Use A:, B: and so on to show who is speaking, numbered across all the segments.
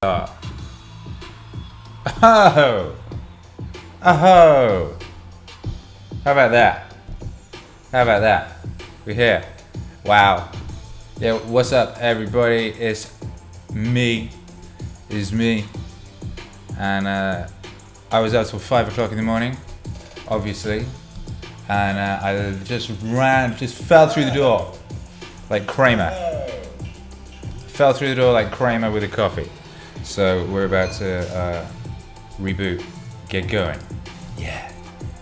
A: Oh. Oh. Oh. How about that? How about that? We're here. Wow. Yeah, what's up, everybody? It's me. It's me. And I was up till 5 o'clock in the morning, obviously. And I just fell through the door like Kramer. Fell through the door like Kramer with a coffee. So we're about to reboot, get going. Yeah.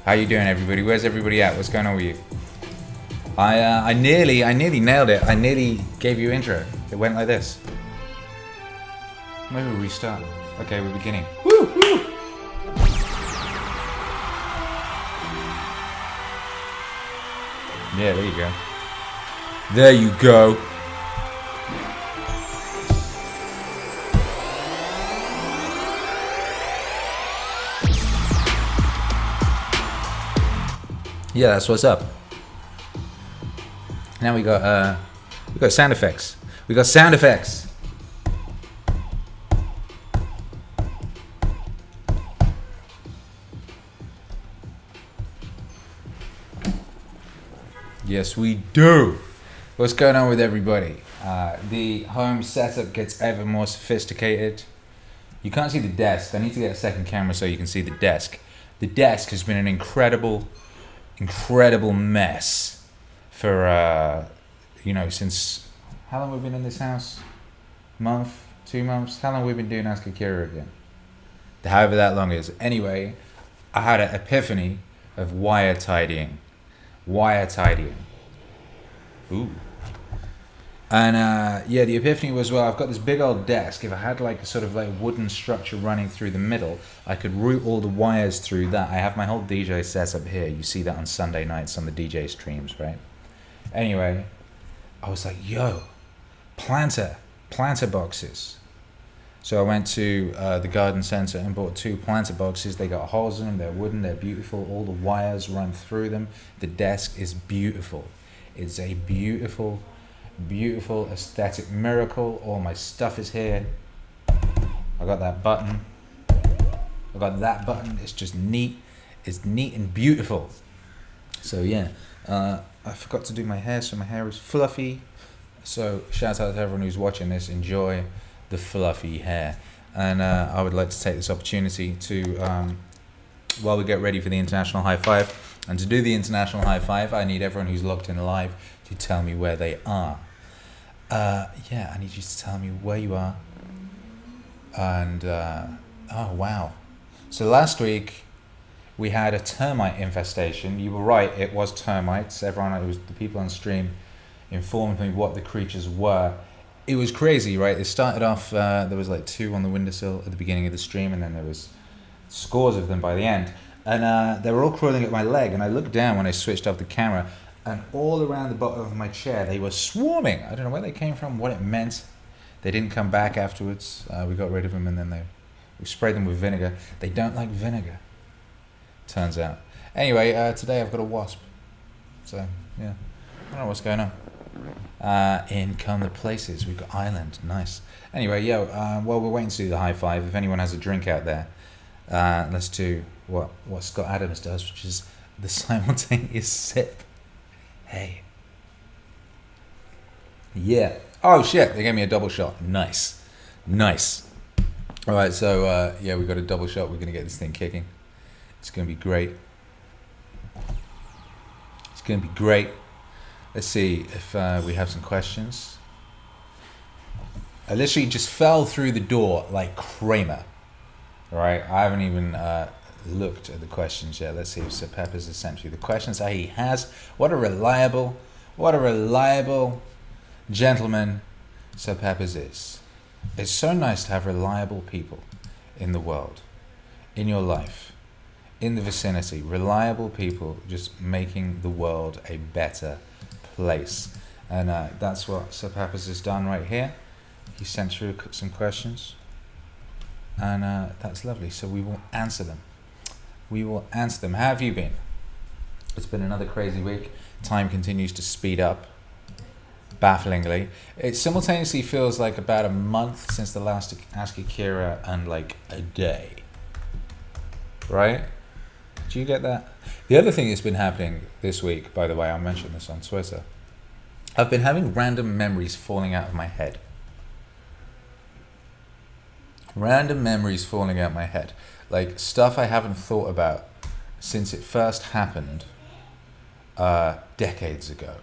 A: How you doing, everybody? Where's everybody at? What's going on with you? I nearly nailed it. I nearly gave you intro. It went like this. Maybe we'll restart. Okay, we're beginning. Woo, woo. Yeah, there you go. There you go. Yeah, that's what's up. Now we got sound effects. We got sound effects. Yes, we do. What's going on with everybody? The home setup gets ever more sophisticated. You can't see the desk. I need to get a second camera so you can see the desk. The desk has been an incredible mess for since how long we've been in this house? Month, 2 months? How long we've been doing Ask Akira again? However that long is. Anyway, I had an epiphany of wire tidying. Ooh. And the epiphany was, well, I've got this big old desk. If I had like a sort of like wooden structure running through the middle, I could route all the wires through that. I have my whole DJ setup here. You see that on Sunday nights on the DJ streams, right? Anyway, I was like, yo, planter boxes. So I went to the garden center and bought 2 planter boxes. They got holes in them. They're wooden. They're beautiful. All the wires run through them. The desk is beautiful. It's a beautiful aesthetic miracle. All my stuff is here. I got that button. It's just neat. It's neat and beautiful. So yeah, I forgot to do my hair, so my hair is fluffy. So shout out to everyone who's watching this. Enjoy the fluffy hair. And I would like to take this opportunity to, while we get ready for the International High Five, and to do the International High Five, I need everyone who's logged in live to tell me where they are. I need you to tell me where you are. And, oh wow. So last week, we had a termite infestation. You were right, it was termites. Everyone, it was the people on stream informed me what the creatures were. It was crazy, right? It started off, there was like 2 on the windowsill at the beginning of the stream, and then there was scores of them by the end. And they were all crawling at my leg, and I looked down when I switched off the camera, and all around the bottom of my chair, they were swarming. I don't know where they came from, what it meant. They didn't come back afterwards. We got rid of them, and then we sprayed them with vinegar. They don't like vinegar, turns out. Anyway, today I've got a wasp. So, yeah, I don't know what's going on. In come the places. We've got Island, nice. Anyway, well, we're waiting to do the high five. If anyone has a drink out there, let's do what Scott Adams does, which is the simultaneous sip. Hey. Yeah. Oh shit, they gave me a double shot. Nice. All right, so we got a double shot. We're gonna get this thing kicking. It's gonna be great. Let's see if we have some questions. I literally just fell through the door like Kramer. All right, I haven't even looked at the questions yet. Let's see if Sir Pepper's essentially the questions that he has. What a reliable gentleman Sir Pepper's is. It's so nice to have reliable people in the world, in your life, in the vicinity. Reliable people just making the world a better place. And that's what Sir Pepper's has done right here. He sent through some questions. And that's lovely. So we will answer them. How have you been? It's been another crazy week. Time continues to speed up. bafflingly. It simultaneously feels like about a month since the last Ask Akira and like a day. Right? Do you get that? The other thing that's been happening this week, by the way, I mentioned this on Twitter. I've been having random memories falling out of my head. Random memories falling out of my head. Like stuff I haven't thought about since it first happened decades ago.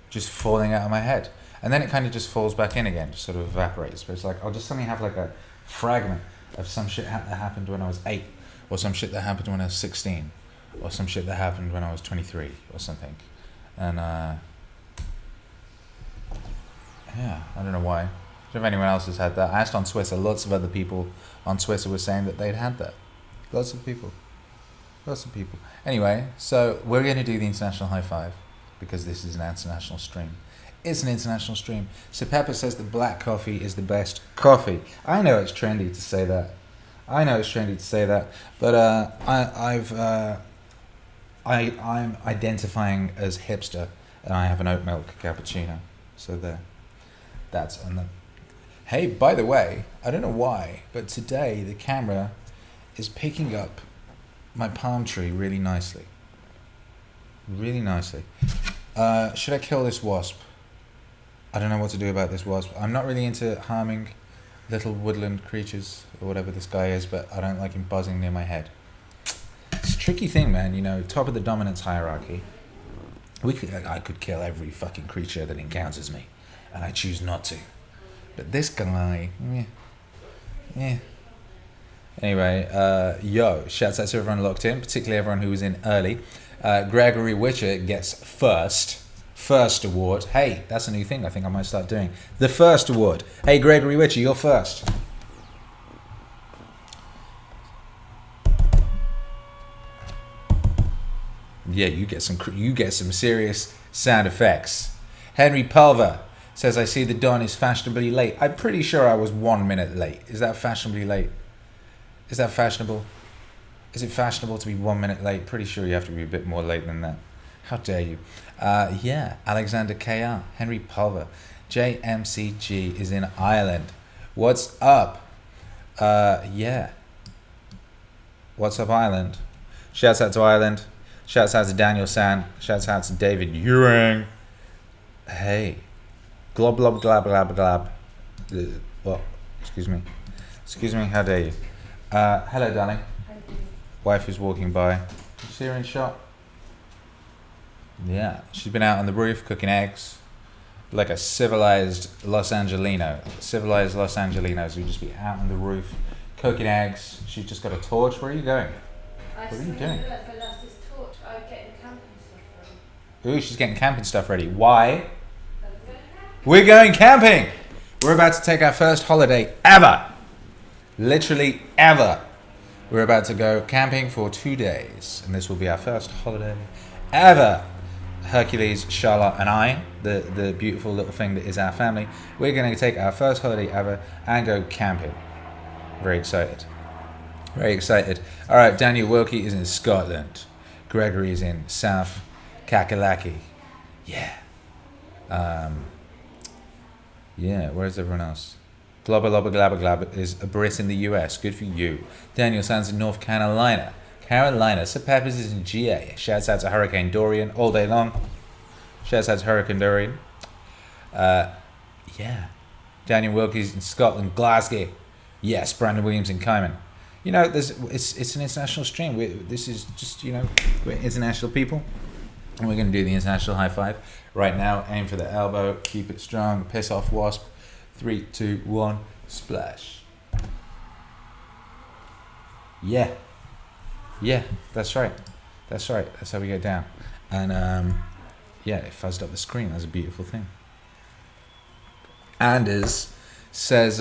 A: Just falling out of my head. And then it kind of just falls back in again, just sort of evaporates. But it's like, I'll just suddenly have like a fragment of some shit that happened when I was 8, or some shit that happened when I was 16, or some shit that happened when I was 23 or something. And yeah, I don't know why. I don't know if anyone else has had that. I asked on Twitter, lots of other people on Twitter were saying that they'd had that. Lots of people. Anyway, so we're going to do the international high five because this is an international stream. It's an international stream. So Pepper says that black coffee is the best coffee. I know it's trendy to say that. But I'm identifying as hipster, and I have an oat milk cappuccino. So there. That's on the. Hey, by the way, I don't know why, but today the camera is picking up my palm tree really nicely. Should I kill this wasp? I don't know what to do about this wasp. I'm not really into harming little woodland creatures or whatever this guy is, but I don't like him buzzing near my head. It's a tricky thing, man. You know, top of the dominance hierarchy. I could kill every fucking creature that encounters me, and I choose not to. But this guy, yeah. Anyway, shouts out to everyone locked in, particularly everyone who was in early. Gregory Witcher gets first award. Hey, that's a new thing I think I might start doing. The first award. Hey, Gregory Witcher, you're first. Yeah, you get some serious sound effects. Henry Pulver says, I see the dawn is fashionably late. I'm pretty sure I was 1 minute late. Is that fashionably late? Is that fashionable? Is it fashionable to be 1 minute late? Pretty sure you have to be a bit more late than that. How dare you? Yeah, Alexander KR, Henry Pulver, JMCG is in Ireland. What's up? Yeah. What's up, Ireland? Shouts out to Ireland. Shouts out to Daniel San. Shouts out to David Ewing. Hey. Glob, glob, glab, glab, glab. What? Excuse me, how dare you? Hello, darling. Wife is walking by. Did you see her in shot? Yeah, she's been out on the roof cooking eggs. Like a civilized Los Angelino. Civilized Los Angelinos would just be out on the roof cooking eggs. She's just got a torch. Where are you going? What are you doing? Ooh, she's getting camping stuff ready. Why? We're going camping! We're about to take our first holiday ever. Literally ever. We're about to go camping for 2 days. And this will be our first holiday ever. Hercules, Charlotte and I, the beautiful little thing that is our family, we're going to take our first holiday ever and go camping. Very excited. All right, Daniel Wilkie is in Scotland. Gregory is in South Kakalaki. Yeah. Yeah, where's everyone else? Globba Lobba Glabba Glabba is a Brit in the US. Good for you. Daniel Sands in North Carolina. Sir Peppers is in GA. Shouts out to Hurricane Dorian all day long. Shouts out to Hurricane Dorian. Yeah. Daniel Wilkie's in Scotland, Glasgow. Yes, Brandon Williams in Cayman. You know, it's an international stream. This is just, we're international people. And we're going to do the international high five right now. Aim for the elbow. Keep it strong. Piss off wasp. 3, 2, 1. Splash. Yeah. Yeah, that's right. That's how we get down. And yeah, it fuzzed up the screen. That's a beautiful thing. Anders says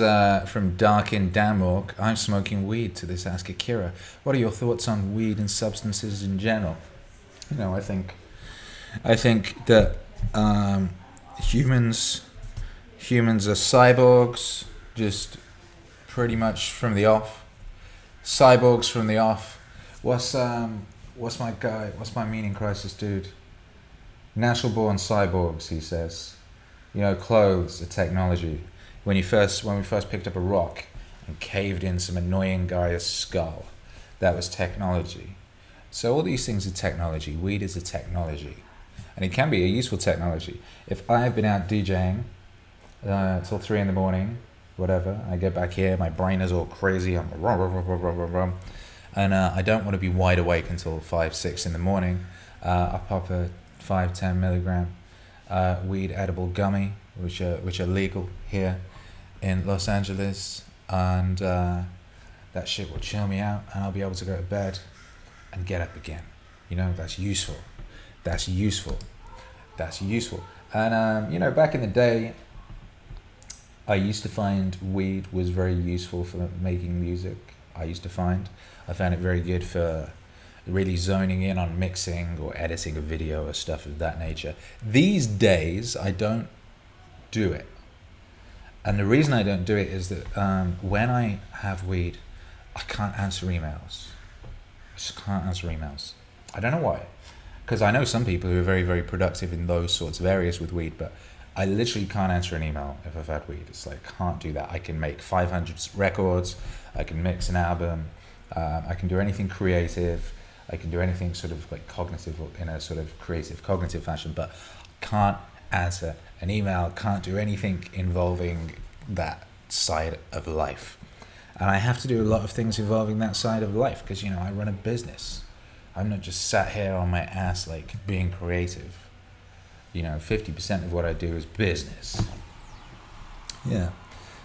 A: from Dark in Denmark, I'm smoking weed to this Ask Akira. What are your thoughts on weed and substances in general? I think that humans are cyborgs, just pretty much from the off. Cyborgs from the off. What's my meaning crisis dude? Natural born cyborgs, he says. You know, clothes are technology. When we first picked up a rock and caved in some annoying guy's skull, that was technology. So all these things are technology. Weed is a technology. And it can be a useful technology. If I've been out DJing till 3 in the morning, whatever, I get back here, my brain is all crazy, I'm and I don't want to be wide awake until 5, 6 in the morning, I pop a 5-10 milligram weed edible gummy, which are legal here in Los Angeles, and that shit will chill me out, and I'll be able to go to bed and get up again. You know, that's useful. That's useful. That's useful. And you know, back in the day, I used to find weed was very useful for making music. I found it very good for really zoning in on mixing or editing a video or stuff of that nature. These days, I don't do it. And the reason I don't do it is that when I have weed, I can't answer emails. I just can't answer emails. I don't know why. Because I know some people who are very, very productive in those sorts of areas with weed, but I literally can't answer an email if I've had weed. It's like, can't do that. I can make 500 records. I can mix an album. I can do anything creative. I can do anything sort of like cognitive or in a sort of creative, cognitive fashion, but can't answer an email, can't do anything involving that side of life. And I have to do a lot of things involving that side of life because, you know, I run a business. I'm not just sat here on my ass like being creative. You know, 50% of what I do is business. Yeah.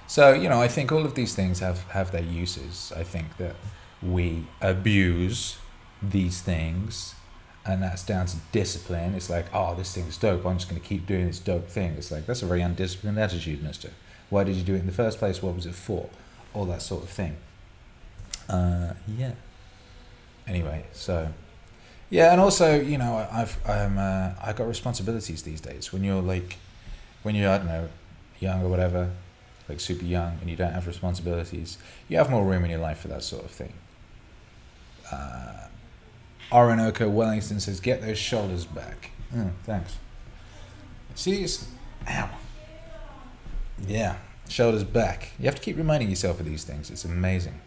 A: So, you know, I think all of these things have their uses. I think that we abuse these things, and that's down to discipline. It's like, oh, this thing's dope, I'm just going to keep doing this dope thing. It's like, that's a very undisciplined attitude, mister. Why did you do it in the first place? What was it for? All that sort of thing. Yeah. Anyway, so yeah, and also, you know, I've got responsibilities these days. When you're I don't know, young or whatever, like super young, and you don't have responsibilities, you have more room in your life for that sort of thing. Orinoco Wellington says, get those shoulders back. Thanks. See, ow. Yeah, shoulders back. You have to keep reminding yourself of these things. It's amazing.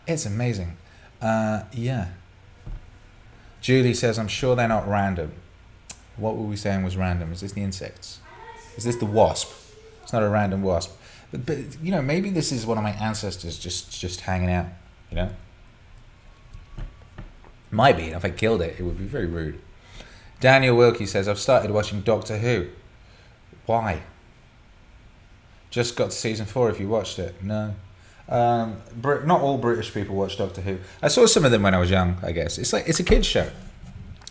A: It's amazing. Yeah. Julie says, I'm sure they're not random. What were we saying was random? Is this the insects? Is this the wasp? It's not a random wasp. But you know, maybe this is one of my ancestors just hanging out, you know? Might be, and if I killed it, it would be very rude. Daniel Wilkie says, I've started watching Doctor Who. Why? Just got to season 4 if you watched it. No. Not all British people watch Doctor Who. I saw some of them when I was young, I guess. It's a kid's show.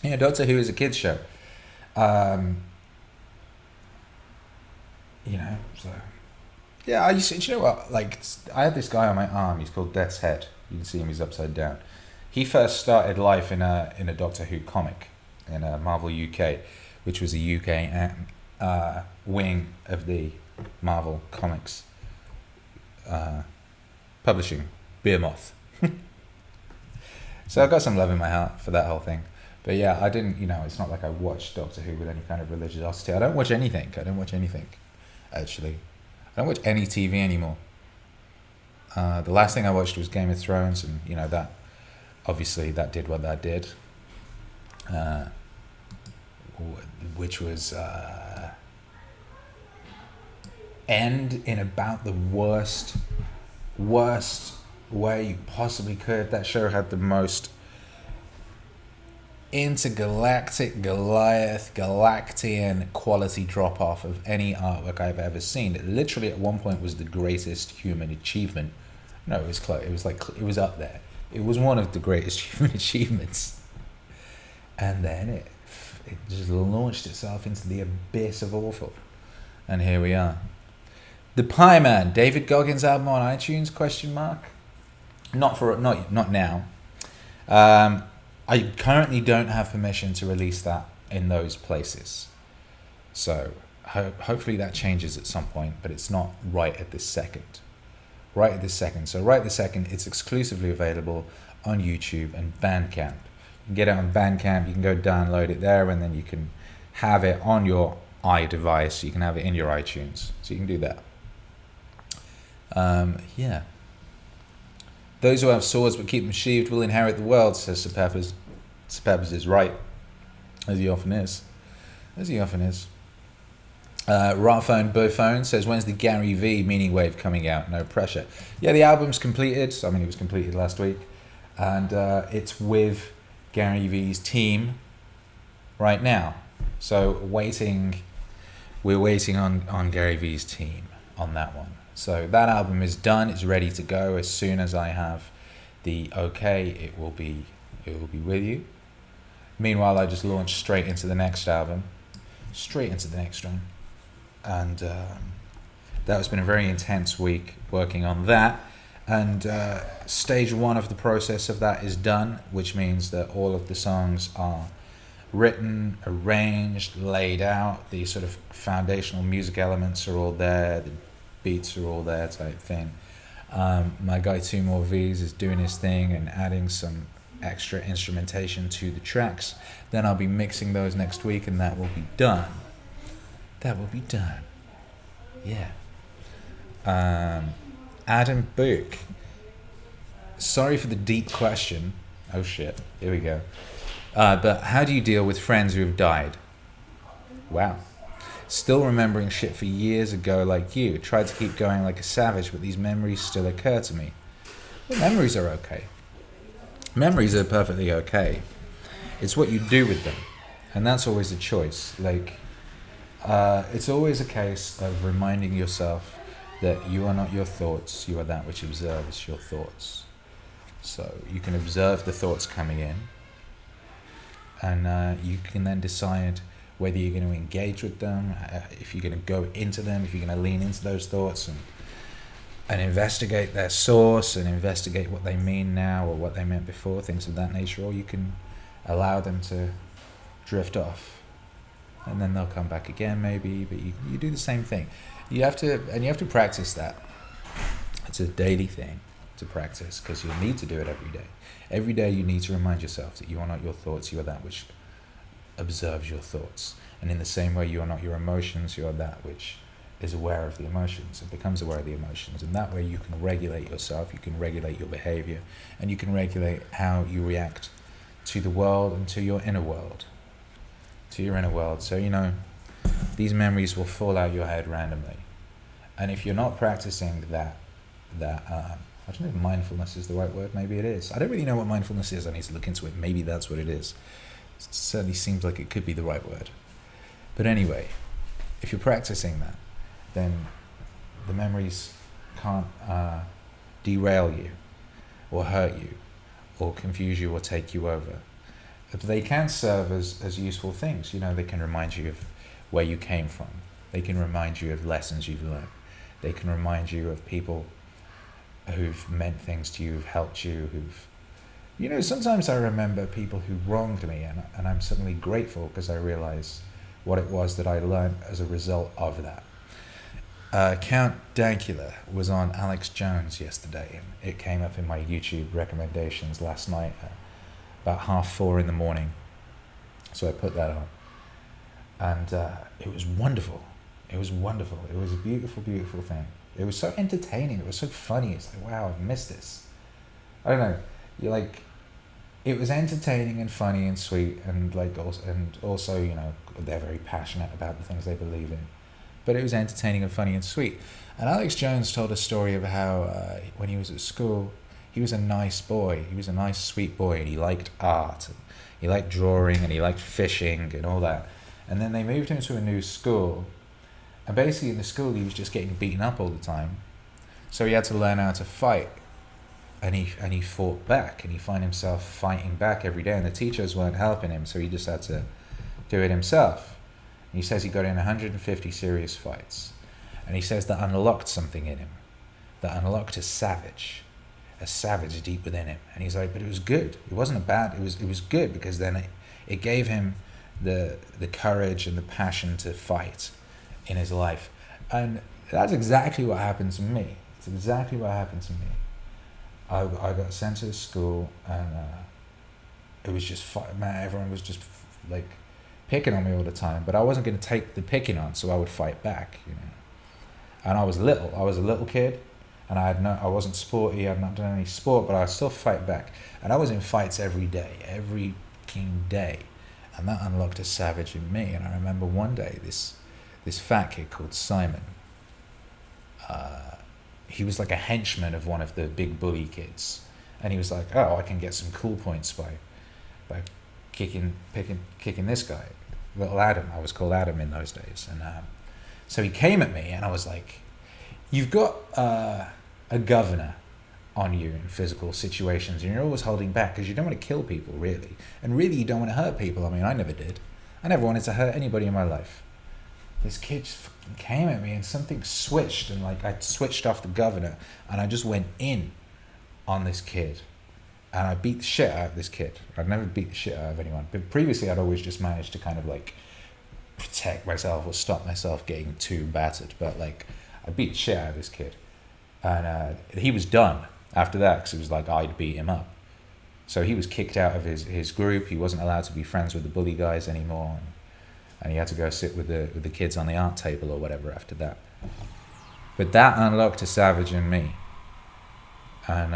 A: Yeah, Doctor Who is a kid's show. You know, so yeah, do you know what? Like, I had this guy on my arm. He's called Death's Head. You can see him. He's upside down. He first started life in a Doctor Who comic in Marvel UK, which was a UK wing of the Marvel Comics publishing Beer Moth. So I got some love in my heart for that whole thing. But yeah, I didn't, you know, it's not like I watched Doctor Who with any kind of religiosity. I don't watch anything, actually. I don't watch any TV anymore. The last thing I watched was Game of Thrones, and, you know, that, obviously, that did what that did. Which was end in about the worst way you possibly could. That show had the most intergalactic Galactian quality drop off of any artwork I've ever seen. It literally at one point was the greatest human achievement. No, it was close. It was like, it was up there. It was one of the greatest human achievements. And then it just launched itself into the abyss of awful. And here we are. The Pie Man, David Goggins album on iTunes, question mark? Not now. I currently don't have permission to release that in those places. So hopefully that changes at some point, but it's not right at this second. So right this second, it's exclusively available on YouTube and Bandcamp. You can get it on Bandcamp, you can go download it there, and then you can have it on your iDevice. You can have it in your iTunes. So you can do that. Yeah. Those who have swords but keep them sheathed will inherit the world, says Sir Peppers. Sir Peppers is right, as he often is. Ratphone Beauphone says, when's the Gary V MEANINGWAVE coming out? No pressure. Yeah, the album's completed. I mean, it was completed last week. And it's with Gary V's team right now. So we're waiting on Gary V's team on that one. So that album is done. It's ready to go. As soon as I have the okay, it will be with you. Meanwhile, I just launched straight into the next album, and that has been a very intense week working on that. And stage one of the process of that is done, which means that all of the songs are written, arranged, laid out. The sort of foundational music elements are all there. The beats are all there, type thing. My guy 2 More V's is doing his thing and adding some extra instrumentation to the tracks. Then I'll be mixing those next week, and that will be done. Yeah. Adam Book. Sorry for the deep question. Oh shit, here we go. But how do you deal with friends who have died? Wow. Still remembering shit for years ago like you. Tried to keep going like a savage, but these memories still occur to me. Well, memories are okay. Memories are perfectly okay. It's what you do with them. And that's always a choice. Like, it's always a case of reminding yourself that you are not your thoughts, you are that which observes your thoughts. So you can observe the thoughts coming in, and you can then decide whether you're going to engage with them, if you're going to go into them, if you're going to lean into those thoughts and investigate their source and investigate what they mean now or what they meant before, things of that nature, or you can allow them to drift off. And then they'll come back again maybe, but you do the same thing. You have to practice that. It's a daily thing to practice, because you'll need to do it every day. Every day you need to remind yourself that you are not your thoughts, you are that which observes your thoughts. And in the same way, you are not your emotions, you are that which is aware of the emotions and becomes aware of the emotions. And that way you can regulate yourself, you can regulate your behavior, and you can regulate how you react to the world and to your inner world. So, these memories will fall out your head randomly. And if you're not practicing that I don't know if mindfulness is the right word, maybe it is. I don't really know what mindfulness is, I need to look into it. Maybe that's what it is. It certainly seems like it could be the right word. But anyway, if you're practicing that, then the memories can't derail you or hurt you or confuse you or take you over. But they can serve as useful things. They can remind you of where you came from. They can remind you of lessons you've learned. They can remind you of people who've meant things to you, who've helped you, sometimes I remember people who wronged me, and I'm suddenly grateful because I realize what it was that I learned as a result of that. Count Dankula was on Alex Jones yesterday, and it came up in my YouTube recommendations last night at about 4:30 in the morning. So I put that on. And it was wonderful. It was a beautiful, beautiful thing. It was so entertaining. It was so funny. It's like, wow, I missed this. I don't know. It was entertaining and funny and sweet, and also, they're very passionate about the things they believe in. But it was entertaining and funny and sweet. And Alex Jones told a story of how when he was at school, he was a nice boy. He was a nice, sweet boy, and he liked art. And he liked drawing, and he liked fishing and all that. And then they moved him to a new school. And basically in the school, he was just getting beaten up all the time. So he had to learn how to fight. And he fought back, and he found himself fighting back every day, and the teachers weren't helping him, so he just had to do it himself. And he says he got in 150 serious fights. And he says that unlocked something in him. That unlocked a savage deep within him. And he's like, but it was good. It wasn't it was good, because then it gave him the courage and the passion to fight in his life. And that's exactly what happened to me. It's exactly what happened to me. I got sent to the school, and it was just everyone was just like picking on me all the time, but I wasn't going to take the picking on, so I would fight back, you know. And I was a little kid, and I wasn't sporty, I'd not done any sport, but I'd still fight back. And I was in fights every day, every fucking day. And that unlocked a savage in me. And I remember one day, this fat kid called Simon, he was like a henchman of one of the big bully kids. And he was like, oh, I can get some cool points by kicking this guy. Little Adam, I was called Adam in those days. And so he came at me, and I was like, you've got a governor on you in physical situations, and you're always holding back because you don't want to kill people, really. And really, you don't want to hurt people. I mean, I never did. I never wanted to hurt anybody in my life. This kid just fucking came at me, and something switched, and like I switched off the governor, and I just went in on this kid. And I beat the shit out of this kid. I'd never beat the shit out of anyone. But previously, I'd always just managed to kind of like protect myself or stop myself getting too battered. But like, I beat the shit out of this kid. And he was done after that, because it was like I'd beat him up. So he was kicked out of his group. He wasn't allowed to be friends with the bully guys anymore. And he had to go sit with the kids on the art table or whatever after that. But that unlocked a savage in me. And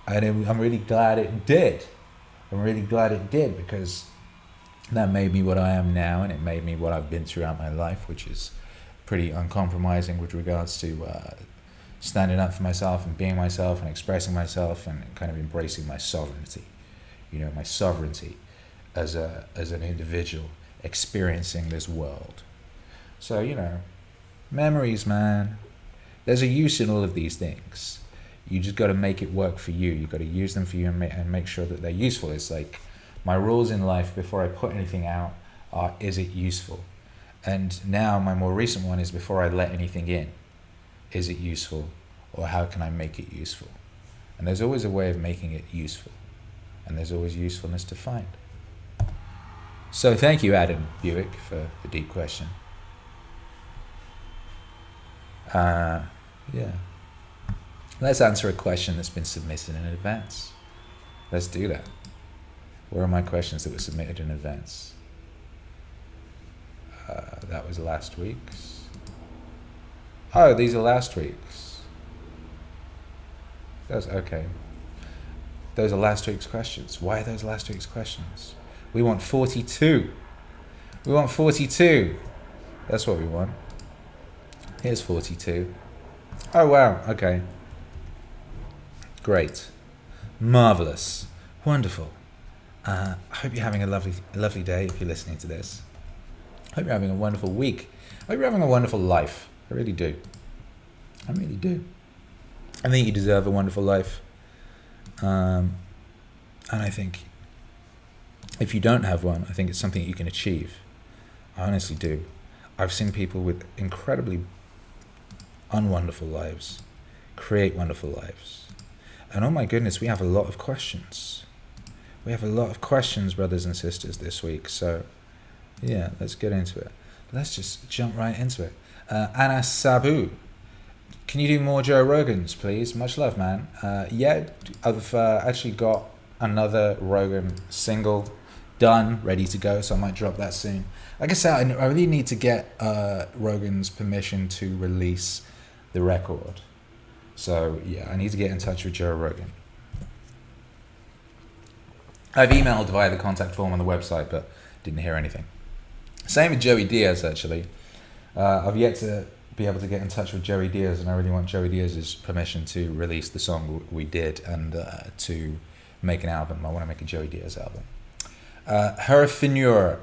A: I'm really glad it did. I'm really glad it did, because that made me what I am now, and it made me what I've been throughout my life, which is pretty uncompromising with regards to standing up for myself and being myself and expressing myself and kind of embracing my sovereignty. You know, my sovereignty as an individual experiencing this world. So, you know, memories, man. There's a use in all of these things. You just got to make it work for you. You got to use them for you and make sure that they're useful. It's like my rules in life before I put anything out are, is it useful? And now my more recent one is, before I let anything in, is it useful, or how can I make it useful? And there's always a way of making it useful, and there's always usefulness to find. So thank you, Adam Buick, for the deep question. Yeah. Let's answer a question that's been submitted in advance. Let's do that. Where are my questions that were submitted in advance? That was last week's. Oh, these are last week's. That's okay. Those are last week's questions. Why are those last week's questions? We want 42. We want 42. That's what we want. Here's 42. Oh, wow. Okay. Great. Marvelous. Wonderful. I hope you're having a lovely day if you're listening to this. I hope you're having a wonderful week. I hope you're having a wonderful life. I really do. I really do. I think you deserve a wonderful life. And I think if you don't have one, I think it's something that you can achieve. I honestly do. I've seen people with incredibly unwonderful lives create wonderful lives. And oh my goodness, we have a lot of questions. We have a lot of questions, brothers and sisters, this week. So yeah, let's get into it. Let's just jump right into it. Anna Sabu, can you do more Joe Rogans, please? Much love, man. Yeah, I've actually got another Rogan single done, ready to go, so I might drop that soon. Like I said, I really need to get Rogan's permission to release the record. So yeah, I need to get in touch with Joe Rogan. I've emailed via the contact form on the website, but didn't hear anything. Same with Joey Diaz, actually. I've yet to be able to get in touch with Joey Diaz, and I really want Joey Diaz's permission to release the song we did and to make an album. I want to make a Joey Diaz album. Herfinur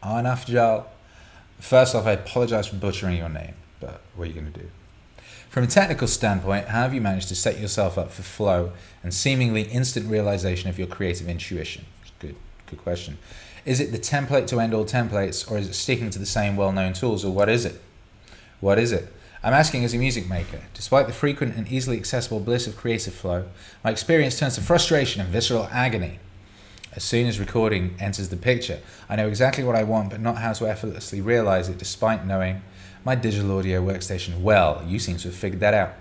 A: Arnafjal. First off, I apologize for butchering your name, but what are you going to do? From a technical standpoint, how have you managed to set yourself up for flow and seemingly instant realization of your creative intuition? Good question. Is it the template to end all templates, or is it sticking to the same well-known tools, or what is it? What is it? I'm asking as a music maker. Despite the frequent and easily accessible bliss of creative flow, my experience turns to frustration and visceral agony. As soon as recording enters the picture, I know exactly what I want, but not how to effortlessly realize it, despite knowing my digital audio workstation well. You seem to have figured that out.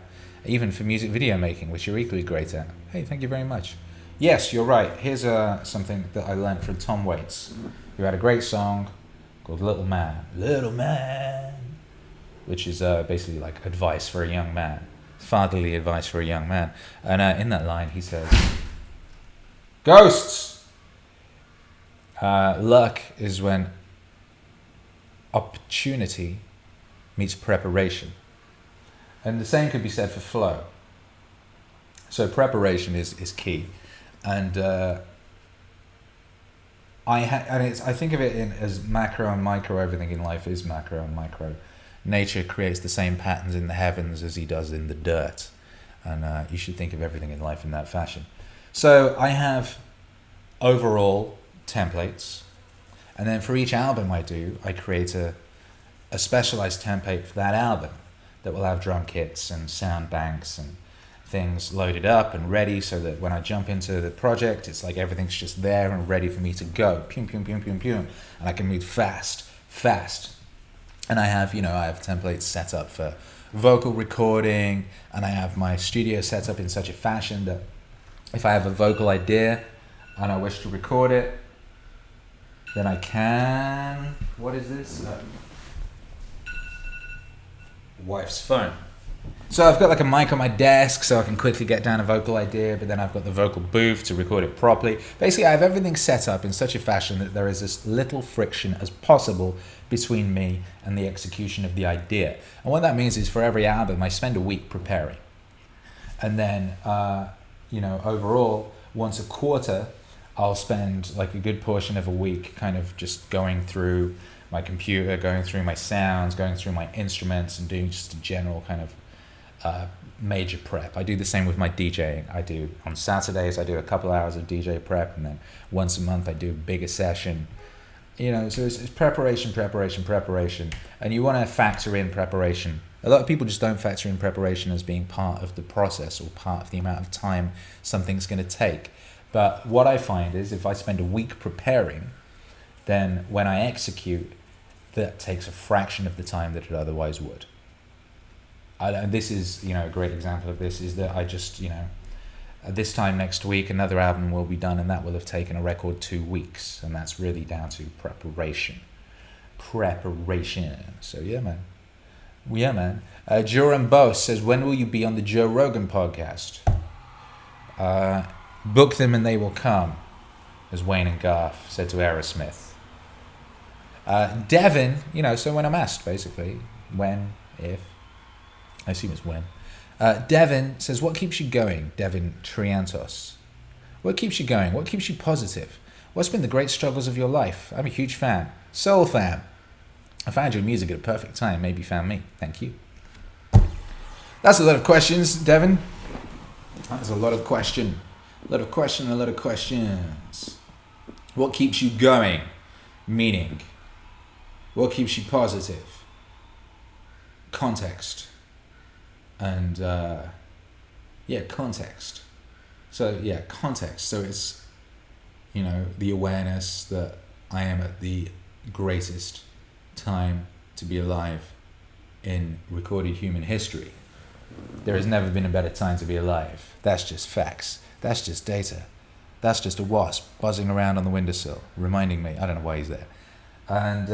A: Even for music video making, which you're equally great at. Hey, thank you very much. Yes, you're right. Here's something that I learned from Tom Waits, who had a great song called Little Man. Little Man. Which is basically like advice for a young man. Fatherly advice for a young man. And in that line he says, ghosts! Luck is when opportunity meets preparation. And the same could be said for flow. So preparation is key. And I think of it as macro and micro. Everything in life is macro and micro. Nature creates the same patterns in the heavens as he does in the dirt. And you should think of everything in life in that fashion. So I have overall templates. And then for each album I do, I create a specialized template for that album that will have drum kits and sound banks and things loaded up and ready, so that when I jump into the project, it's like everything's just there and ready for me to go. Pum, pum, pum, pum, pum. And I can move fast. And I have templates set up for vocal recording, and I have my studio set up in such a fashion that if I have a vocal idea and I wish to record it, then I can. What is this? Wife's phone. So I've got like a mic on my desk so I can quickly get down a vocal idea, but then I've got the vocal booth to record it properly. Basically, I have everything set up in such a fashion that there is as little friction as possible between me and the execution of the idea. And what that means is for every album, I spend a week preparing. And then, overall, once a quarter, I'll spend like a good portion of a week kind of just going through my computer, going through my sounds, going through my instruments, and doing just a general kind of major prep. I do the same with my DJing. I do on Saturdays, I do a couple hours of DJ prep, and then once a month I do a bigger session. So it's preparation, and you want to factor in preparation. A lot of people just don't factor in preparation as being part of the process or part of the amount of time something's going to take. But what I find is if I spend a week preparing, then when I execute, that takes a fraction of the time that it otherwise would. And this is, a great example of this is that I just, this time next week, another album will be done, and that will have taken a record 2 weeks. And that's really down to preparation. So, yeah, man. Joram Bose says, when will you be on the Joe Rogan podcast? Book them and they will come, as Wayne and Garth said to Aerosmith. Devin, so when I'm asked, basically, when, if, I assume it's when. Devin says, what keeps you going? Devin Triantos. What keeps you going? What keeps you positive? What's been the great struggles of your life? I'm a huge fan. Soul fan. I found your music at a perfect time. Maybe you found me. Thank you. That's a lot of questions, Devin. That's a lot of questions. A lot of questions. What keeps you going? Meaning. What keeps you positive? Context. And context. So context. So it's the awareness that I am at the greatest time to be alive in recorded human history. There has never been a better time to be alive. That's just facts. That's just data. That's just a wasp buzzing around on the windowsill, reminding me. I don't know why he's there. And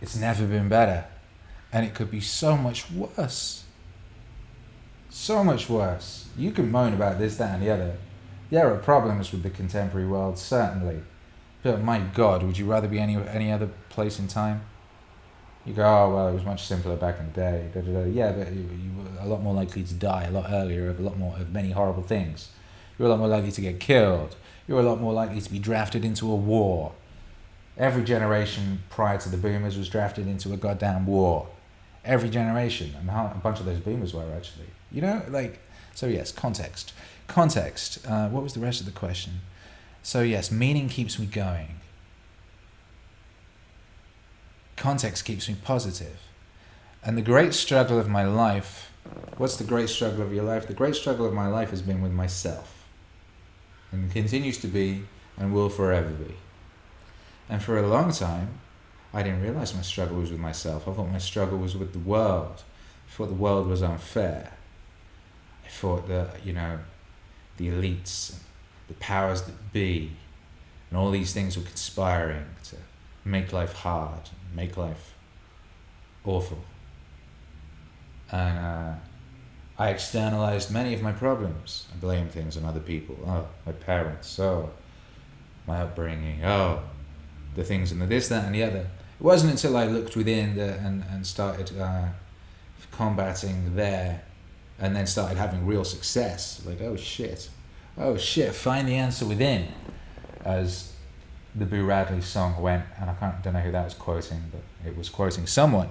A: it's never been better. And it could be so much worse. So much worse. You can moan about this, that, and the other. There are problems with the contemporary world, certainly. But my God, would you rather be any other place in time? You go, oh, well, it was much simpler back in the day. Da, da, da. Yeah, but you were a lot more likely to die a lot earlier of many horrible things. You were a lot more likely to get killed. You were a lot more likely to be drafted into a war. Every generation prior to the boomers was drafted into a goddamn war. Every generation. And a bunch of those boomers were, actually. So yes, context. What was the rest of the question? So yes, meaning keeps me going. Context keeps me positive. And the great struggle of my life, what's the great struggle of your life? The great struggle of my life has been with myself. And continues to be, and will forever be. And for a long time, I didn't realize my struggle was with myself. I thought my struggle was with the world. I thought the world was unfair. I thought that, the elites, and the powers that be, and all these things were conspiring to make life hard, make life awful. And I externalized many of my problems. I blamed things on other people. Oh, my parents. Oh, my upbringing. Oh, the things and the this, that, and the other. It wasn't until I looked within and started combating there, and then started having real success. Like, oh shit, find the answer within, as the Boo Radley song went, and don't know who that was quoting, but it was quoting someone.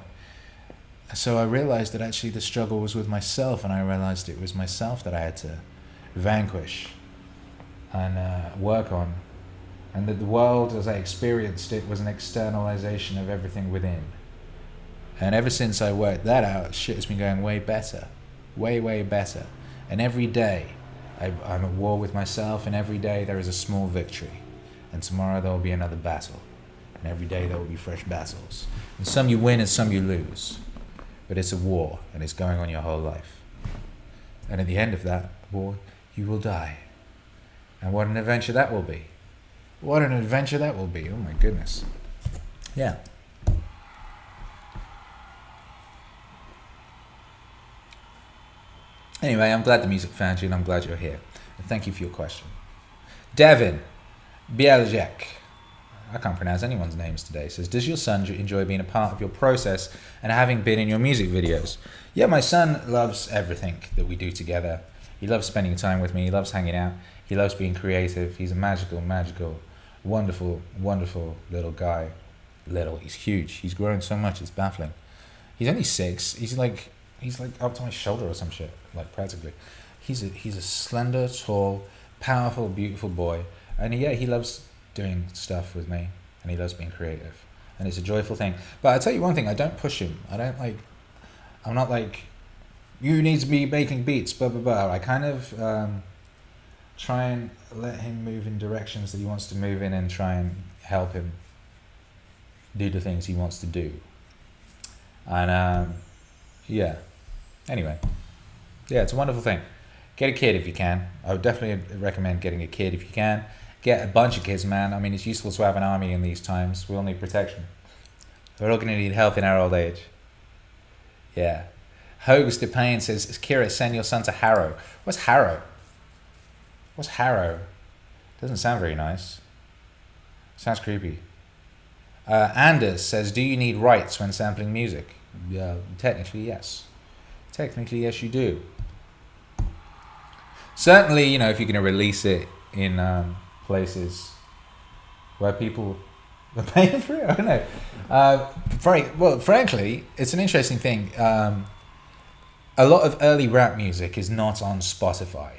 A: So I realized that actually the struggle was with myself, and I realized it was myself that I had to vanquish and work on, and that the world as I experienced it was an externalization of everything within. And ever since I worked that out, shit has been going way better, way better. And every day I'm at war with myself, and every day there is a small victory, and tomorrow there will be another battle, and every day there will be fresh battles, and some you win and some you lose. But it's a war, and it's going on your whole life. And at the end of that war, you will die. And what an adventure that will be. What an adventure that will be. Oh my goodness. Yeah. Anyway, I'm glad the music found you, and I'm glad you're here. And thank you for your question. Devin Bielek, I can't pronounce anyone's names today, says, does your son enjoy being a part of your process and having been in your music videos? Yeah, my son loves everything that we do together. He loves spending time with me. He loves hanging out. He loves being creative. He's a magical, wonderful little guy. He's huge. He's grown so much, it's baffling. He's only 6. He's like up to my shoulder or some shit, like practically. He's a slender, tall, powerful, beautiful boy. And yeah, he loves doing stuff with me, and he loves being creative, and it's a joyful thing. But I'll tell you one thing, I don't push him. I'm not like, you need to be making beats, blah blah blah. I kind of try and let him move in directions that he wants to move in, and try and help him do the things he wants to do. And yeah, anyway, yeah, it's a wonderful thing. Get a kid if you can. I would definitely recommend getting a kid if you can. Get a bunch of kids, man. I mean, it's useful to have an army in these times. We all need protection. We're all going to need help in our old age. Yeah. Hogus DePayne says, Kira, send your son to Harrow. What's Harrow? What's Harrow? Doesn't sound very nice. Sounds creepy. Anders says, do you need rights when sampling music? Yeah, technically, yes. Technically, yes, you do. Certainly, if you're going to release it in places where people are paying for it, I don't know. Frankly, it's an interesting thing. A lot of early rap music is not on Spotify.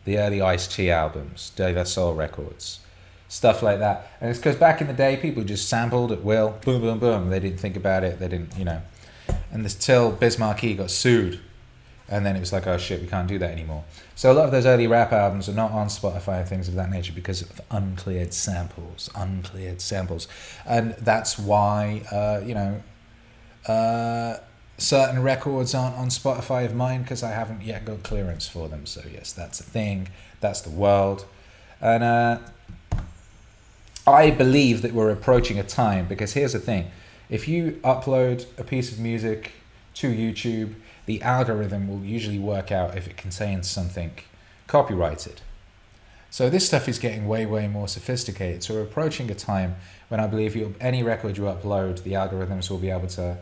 A: The early Ice-T albums, De La Soul records, stuff like that. And it's because back in the day, people just sampled at will, boom, boom, boom. They didn't think about it. They didn't, And till Biz Markie got sued. And then it was like, oh shit, we can't do that anymore. So a lot of those early rap albums are not on Spotify and things of that nature because of uncleared samples. And that's why, certain records aren't on Spotify of mine because I haven't yet got clearance for them. So yes, that's a thing. That's the world. And I believe that we're approaching a time, because here's the thing. If you upload a piece of music to YouTube, the algorithm will usually work out if it contains something copyrighted. So this stuff is getting way more sophisticated. So we're approaching a time when I believe any record you upload, the algorithms will be able to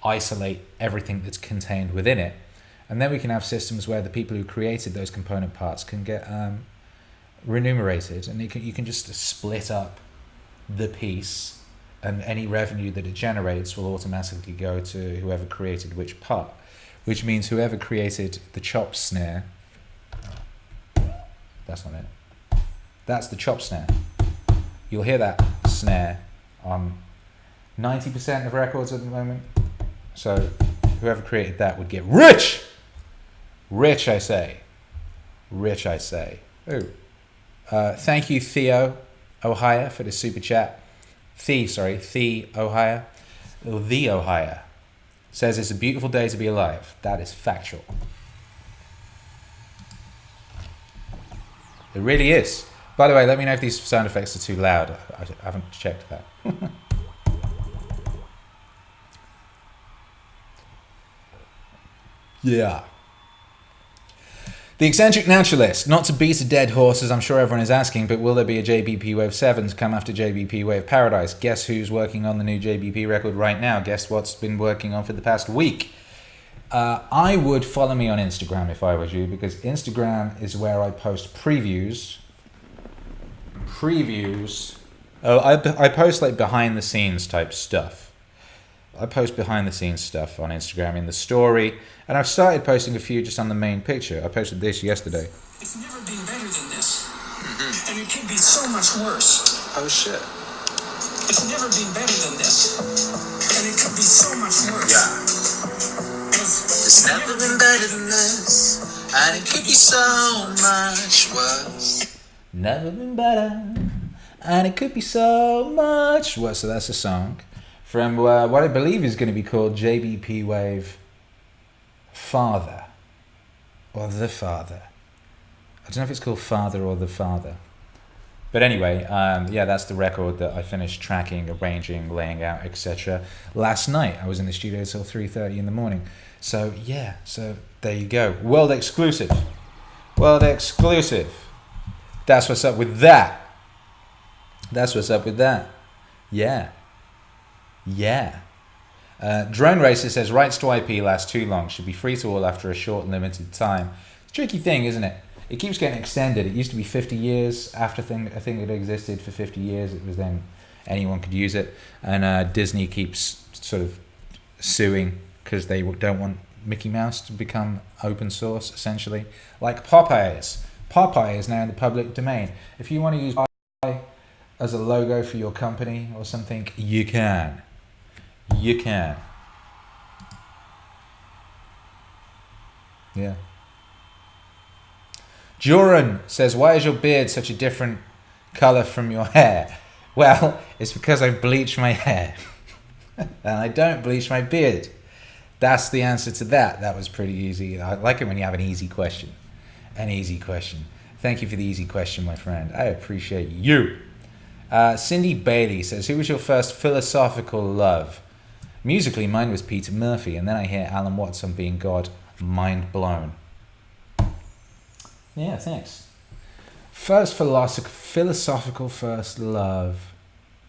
A: isolate everything that's contained within it. And then we can have systems where the people who created those component parts can get remunerated, and you can just split up the piece, and any revenue that it generates will automatically go to whoever created which part. Which means whoever created the chop snare, that's not it, that's the chop snare. You'll hear that snare on 90% of records at the moment. So whoever created that would get rich! Rich, I say. Oh, thank you, Theo Ohio, for the super chat. The Ohio. The Ohio. Says it's a beautiful day to be alive. That is factual. It really is. By the way, let me know if these sound effects are too loud. I haven't checked that. Yeah. The eccentric naturalist, not to beat a dead horse as I'm sure everyone is asking, but will there be a JBP Wave 7 to come after JBP Wave Paradise? Guess who's working on the new JBP record right now? Guess what's been working on for the past week? I would follow me on Instagram if I was you, because Instagram is where I post previews. Oh, I post like behind the scenes type stuff. I post behind the scenes stuff on Instagram in the story, and I've started posting a few just on the main picture. I posted this yesterday.
B: It's never been better than this. And it could be so much worse.
A: Oh shit.
B: It's never been better than this. And it could be so much worse.
A: Yeah. It's never been better than this. And it could be so much worse. Never been better. And it could be so much worse. So that's a song from what I believe is going to be called JBP Wave Father. Or The Father. I don't know if it's called Father or The Father. But anyway, yeah, that's the record that I finished tracking, arranging, laying out, etc. last night. I was in the studio till 3:30 in the morning. So yeah, so there you go. World exclusive. World exclusive. That's what's up with that. That's what's up with that. Yeah. Yeah. Drone Racer says, rights to IP last too long. Should be free to all after a short limited time. It's a tricky thing, isn't it? It keeps getting extended. It used to be 50 years. After I think it existed for 50 years. It was then anyone could use it. And Disney keeps sort of suing because they don't want Mickey Mouse to become open source, essentially. Like Popeye is. Popeye is now in the public domain. If you want to use Popeye as a logo for your company or something, you can. You can. Yeah. Joran says, why is your beard such a different color from your hair? Well, it's because I bleach my hair. And I don't bleach my beard. That's the answer to that. That was pretty easy. I like it when you have an easy question. An easy question. Thank you for the easy question, my friend. I appreciate you. Cindy Bailey says, who was your first philosophical love? Musically, mine was Peter Murphy, and then I hear Alan Watson being God. Mind blown. Yeah, thanks. First philosophical first love,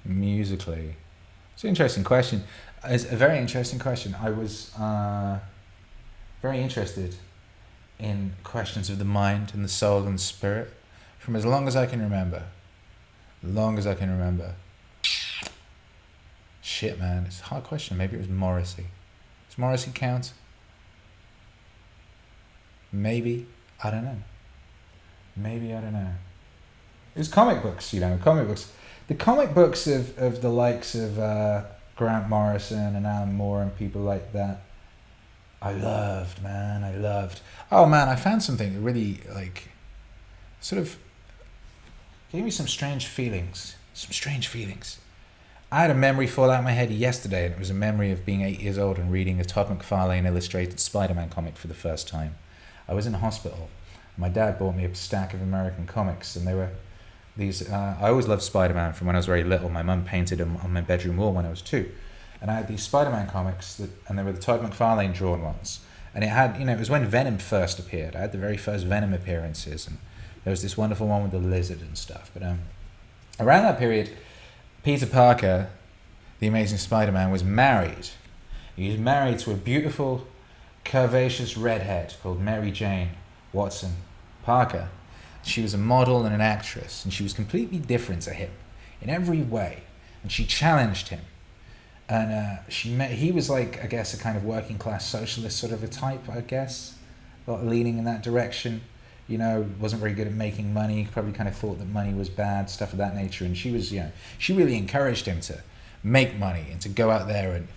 A: musically. It's an interesting question. It's a very interesting question. I was very interested in questions of the mind and the soul and the spirit from as long as I can remember. Shit, man, it's a hard question. Maybe it was Morrissey. Does Morrissey count? Maybe. I don't know. It was comic books, comic books. The comic books of the likes of Grant Morrison and Alan Moore and people like that, I loved. Oh man, I found something that really, sort of gave me some strange feelings. I had a memory fall out of my head yesterday, and it was a memory of being 8 years old and reading a Todd McFarlane illustrated Spider-Man comic for the first time. I was in hospital. My dad bought me a stack of American comics, and they were these. I always loved Spider-Man from when I was very little. My mum painted them on my bedroom wall when I was 2, and I had these Spider-Man comics and they were the Todd McFarlane drawn ones. And it had, it was when Venom first appeared. I had the very first Venom appearances, and there was this wonderful one with the lizard and stuff. But around that period, Peter Parker, the Amazing Spider-Man, was married. He was married to a beautiful, curvaceous redhead called Mary Jane Watson Parker. She was a model and an actress, and she was completely different to him in every way. And she challenged him. And he was like, I guess, a kind of working class socialist sort of a type, I guess, leaning in that direction. Wasn't very good at making money, probably kind of thought that money was bad, stuff of that nature. And she was, she really encouraged him to make money and to go out there and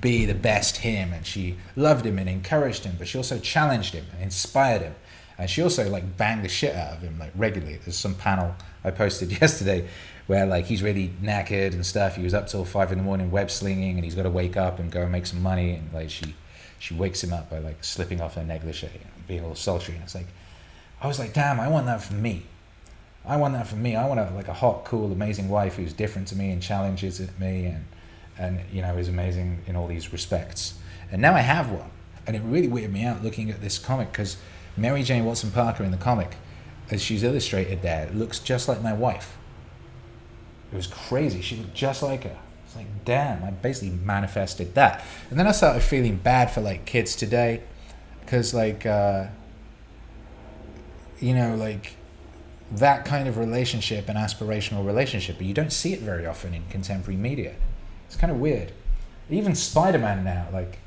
A: be the best him. And she loved him and encouraged him, but she also challenged him and inspired him. And she also banged the shit out of him regularly. There's some panel I posted yesterday where he's really knackered and stuff. He was up till 5 a.m. web slinging, and he's got to wake up and go and make some money. And she wakes him up by slipping off her negligee and being all sultry. And it's I was damn, I want that for me. I want that for me. I want like a hot, cool, amazing wife who's different to me and challenges me and you know, is amazing in all these respects. And now I have one. And it really weirded me out looking at this comic, because Mary Jane Watson Parker in the comic, as she's illustrated there, looks just like my wife. It was crazy. She looked just like her. It's like, damn, I basically manifested that. And then I started feeling bad for like kids today, because like, you know, like that kind of relationship, an aspirational relationship, but you don't see it very often in contemporary media. It's kind of weird. Even Spider-Man now, like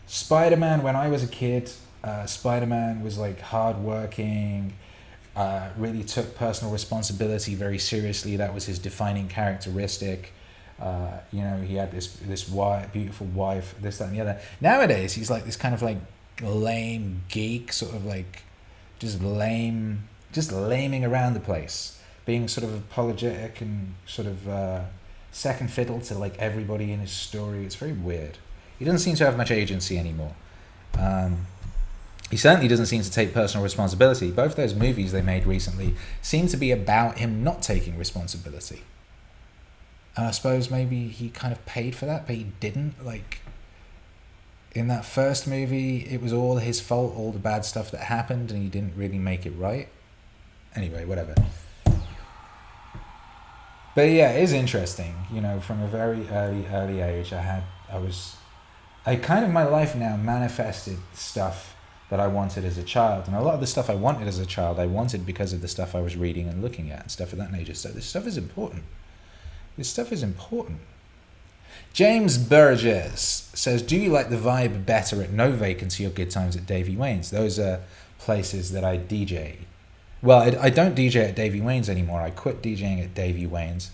A: Spider-Man when I was a kid, Spider-Man was like hardworking, really took personal responsibility very seriously. That was his defining characteristic. You know, he had this wife, beautiful wife, this, that, and the other. Nowadays, he's like this kind of like lame geek, sort of like just laming around the place, being sort of apologetic and sort of second fiddle to like everybody in his story. It's very weird. He doesn't seem to have much agency anymore. He certainly doesn't seem to take personal responsibility. Both those movies they made recently seem to be about him not taking responsibility. And I suppose maybe he kind of paid for that, but he didn't. Like, in that first movie, it was all his fault, all the bad stuff that happened, and he didn't really make it right. Anyway, whatever. But yeah, it is interesting. You know, from a very early age, my life now manifested stuff that I wanted as a child. And a lot of the stuff I wanted as a child, I wanted because of the stuff I was reading and looking at and stuff of that nature. So this stuff is important. This stuff is important. James Burgess says, do you like the vibe better at No Vacancy or Good Times at Davy Wayne's? Those are places that I DJ. Well, I don't DJ at Davy Wayne's anymore. I quit DJing at Davy Wayne's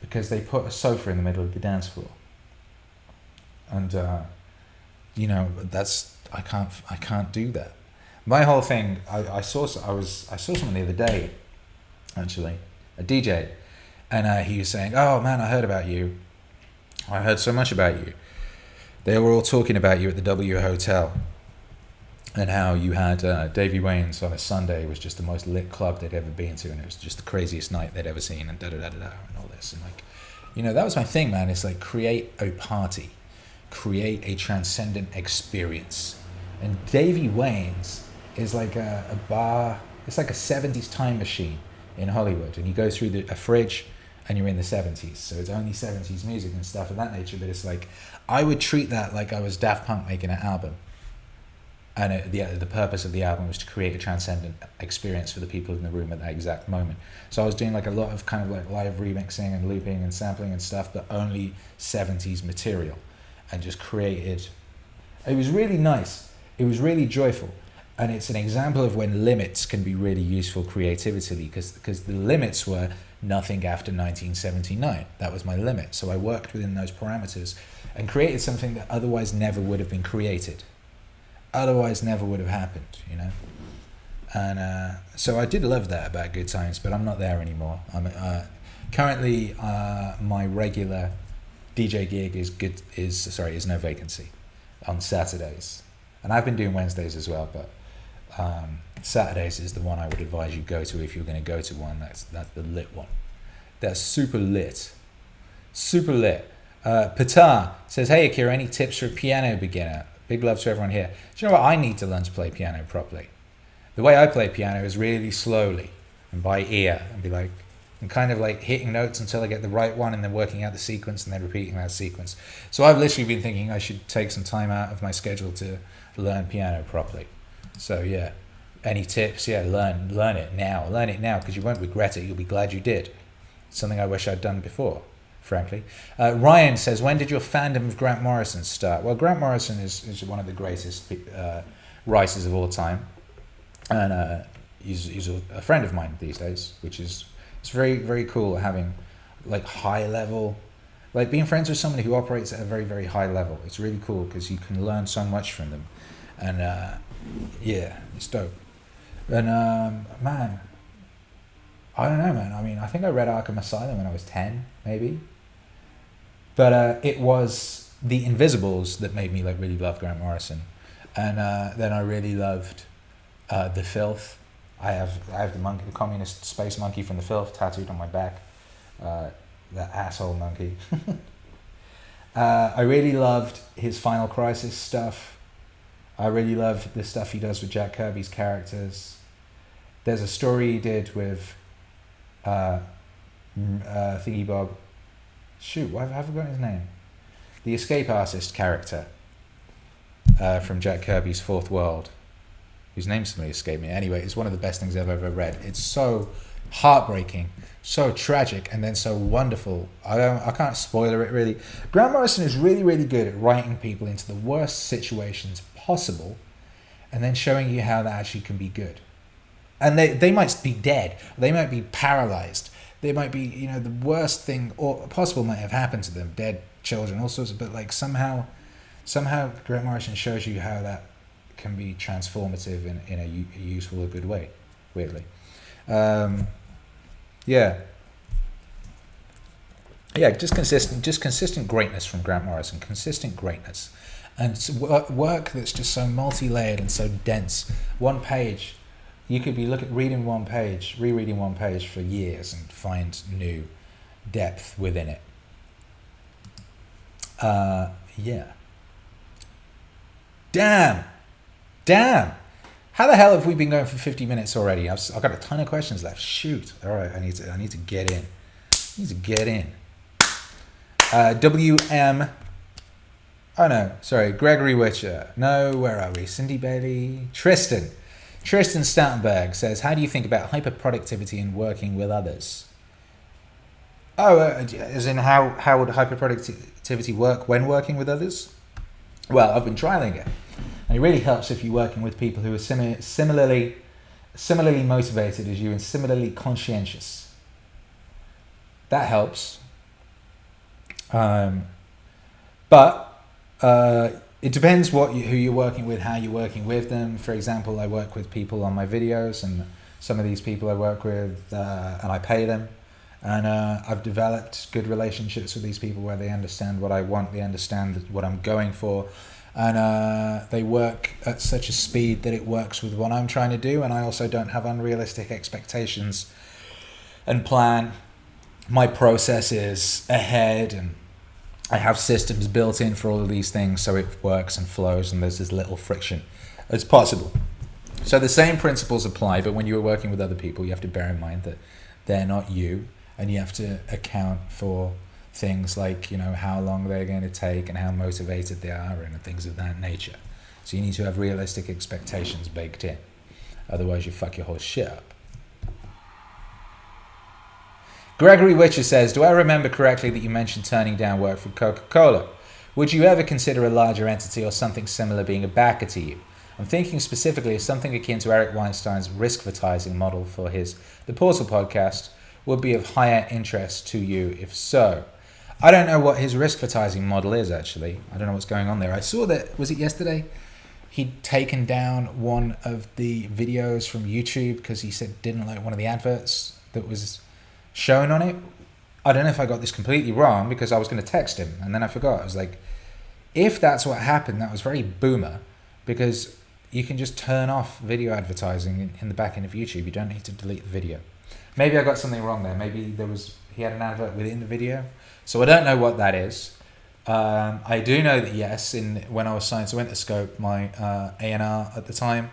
A: because they put a sofa in the middle of the dance floor. And, you know, I can't do that. My whole thing, I saw someone the other day, actually, a DJ, and he was saying, oh man, I heard about you. I heard so much about you. They were all talking about you at the W Hotel, and how you had Davy Wayne's on a Sunday was just the most lit club they'd ever been to, and it was just the craziest night they'd ever seen, and and all this. And like, you know, that was my thing, man. It's like, create a party, create a transcendent experience. And Davy Wayne's is like a bar. It's like a 70s time machine in Hollywood, and you go through a fridge and you're in the 70s, so it's only 70s music and stuff of that nature. But it's like, I would treat that like I was Daft Punk making an album, and the purpose of the album was to create a transcendent experience for the people in the room at that exact moment. So I was doing like a lot of kind of like live remixing and looping and sampling and stuff, but only 70s material, and just created. It was really nice. It was really joyful. And it's an example of when limits can be really useful creatively, because the limits were nothing after 1979. That was my limit. So I worked within those parameters and created something that otherwise never would have been created. Otherwise never would have happened, you know? And so I did love that about Good Times, but I'm not there anymore. I'm currently my regular DJ gig is No Vacancy on Saturdays. And I've been doing Wednesdays as well, but Saturdays is the one I would advise you go to if you're going to go to one. That's the lit one. That's super lit. Super lit. Patar says, hey Akira, any tips for a piano beginner? Big love to everyone here. Do you know what? I need to learn to play piano properly. The way I play piano is really slowly and by ear, and kind of like hitting notes until I get the right one, and then working out the sequence and then repeating that sequence. So I've literally been thinking I should take some time out of my schedule to learn piano properly. So yeah, any tips? Yeah, learn it now. Learn it now, because you won't regret it. You'll be glad you did. It's something I wish I'd done before, frankly. Ryan says, when did your fandom of Grant Morrison start? Well, Grant Morrison is one of the greatest writers of all time, and he's a friend of mine these days, which is, it's very, very cool having like high level, like being friends with someone who operates at a very, very high level. It's really cool because you can learn so much from them. And yeah, it's dope. And man, I don't know, man. I mean, I think I read Arkham Asylum when I was 10, maybe. But it was The Invisibles that made me like really love Grant Morrison. And then I really loved The Filth I have the monkey, the communist space monkey from the filth tattooed on my back. That asshole monkey. I really loved his Final Crisis stuff. I really loved the stuff he does with Jack Kirby's characters. There's a story he did with Thingy Bob. Shoot, why have I forgotten his name? The escape artist character from Jack Kirby's Fourth World, whose name suddenly escaped me. Anyway, it's one of the best things I've ever read. It's so heartbreaking, so tragic, and then so wonderful. I can't spoiler it really. Grant Morrison is really, really good at writing people into the worst situations possible, and then showing you how that actually can be good. And they might be dead, they might be paralyzed, they might be, you know, the worst thing or possible might have happened to them, dead children, all sorts of, but like somehow Grant Morrison shows you how that can be transformative in a useful or good way, weirdly. Just consistent greatness from Grant Morrison, consistent greatness, and work that's just so multi-layered and so dense. One page, you could be rereading one page for years and find new depth within it. Damn. How the hell have we been going for 50 minutes already? I've got a ton of questions left. Shoot. All right, I need to get in. WM. Oh no, sorry. Gregory Witcher. No, where are we? Cindy Bailey. Tristan Stoutenberg says, how do you think about hyperproductivity and working with others? Oh, as in how would hyperproductivity work when working with others? Well, I've been trialing it. And it really helps if you're working with people who are similarly motivated as you and similarly conscientious. That helps. But it depends who you're working with, how you're working with them. For example, I work with people on my videos, and some of these people I work with, and I pay them. And I've developed good relationships with these people where they understand what I want, they understand what I'm going for. And they work at such a speed that it works with what I'm trying to do, and I also don't have unrealistic expectations and plan my processes ahead, and I have systems built in for all of these things so it works and flows and there's as little friction as possible. So the same principles apply, but when you're working with other people, you have to bear in mind that they're not you, and you have to account for things like, you know, how long they're going to take and how motivated they are and things of that nature. So you need to have realistic expectations baked in. Otherwise you fuck your whole shit up. Gregory Witcher says, do I remember correctly that you mentioned turning down work for Coca-Cola? Would you ever consider a larger entity or something similar being a backer to you? I'm thinking specifically of something akin to Eric Weinstein's risk-advertising model for The Portal podcast would be of higher interest to you if so. I don't know what his risk-advertising model is, actually. I don't know what's going on there. I saw that, was it yesterday? He'd taken down one of the videos from YouTube because he said didn't like one of the adverts that was shown on it. I don't know if I got this completely wrong because I was going to text him and then I forgot. I was like, if that's what happened, that was very boomer, because you can just turn off video advertising in the back end of YouTube. You don't need to delete the video. Maybe I got something wrong there. Maybe he had an advert within the video. So I don't know what that is. I do know that yes, when I was signed to Interscope, my A&R at the time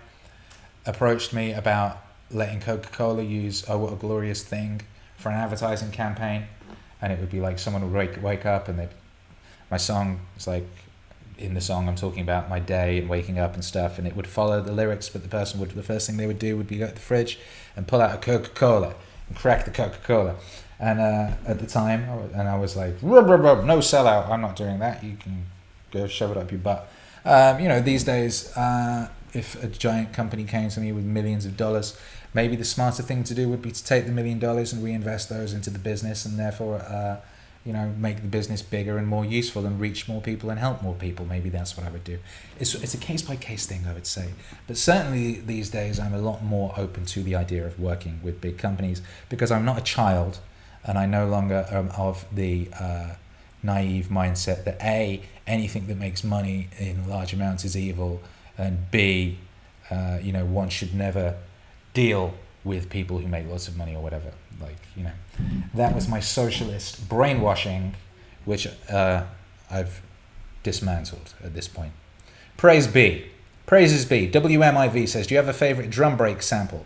A: approached me about letting Coca-Cola use "Oh What a Glorious Thing" for an advertising campaign, and it would be like someone would wake up and my song is like, in the song I'm talking about my day and waking up and stuff, and it would follow the lyrics, but the first thing they would do would be go to the fridge and pull out a Coca-Cola and crack the Coca-Cola. And at the time, I was like, rub, no sellout, I'm not doing that. You can go shove it up your butt. These days, if a giant company came to me with millions of dollars, maybe the smarter thing to do would be to take the $1 million and reinvest those into the business, and therefore, make the business bigger and more useful and reach more people and help more people. Maybe that's what I would do. It's a case-by-case thing, I would say. But certainly these days, I'm a lot more open to the idea of working with big companies because I'm not a child. And I no longer am of the naive mindset that A, anything that makes money in large amounts is evil, and B, one should never deal with people who make lots of money or whatever. Like, you know, that was my socialist brainwashing, which I've dismantled at this point. Praises be. WMIV says, do you have a favorite drum break sample?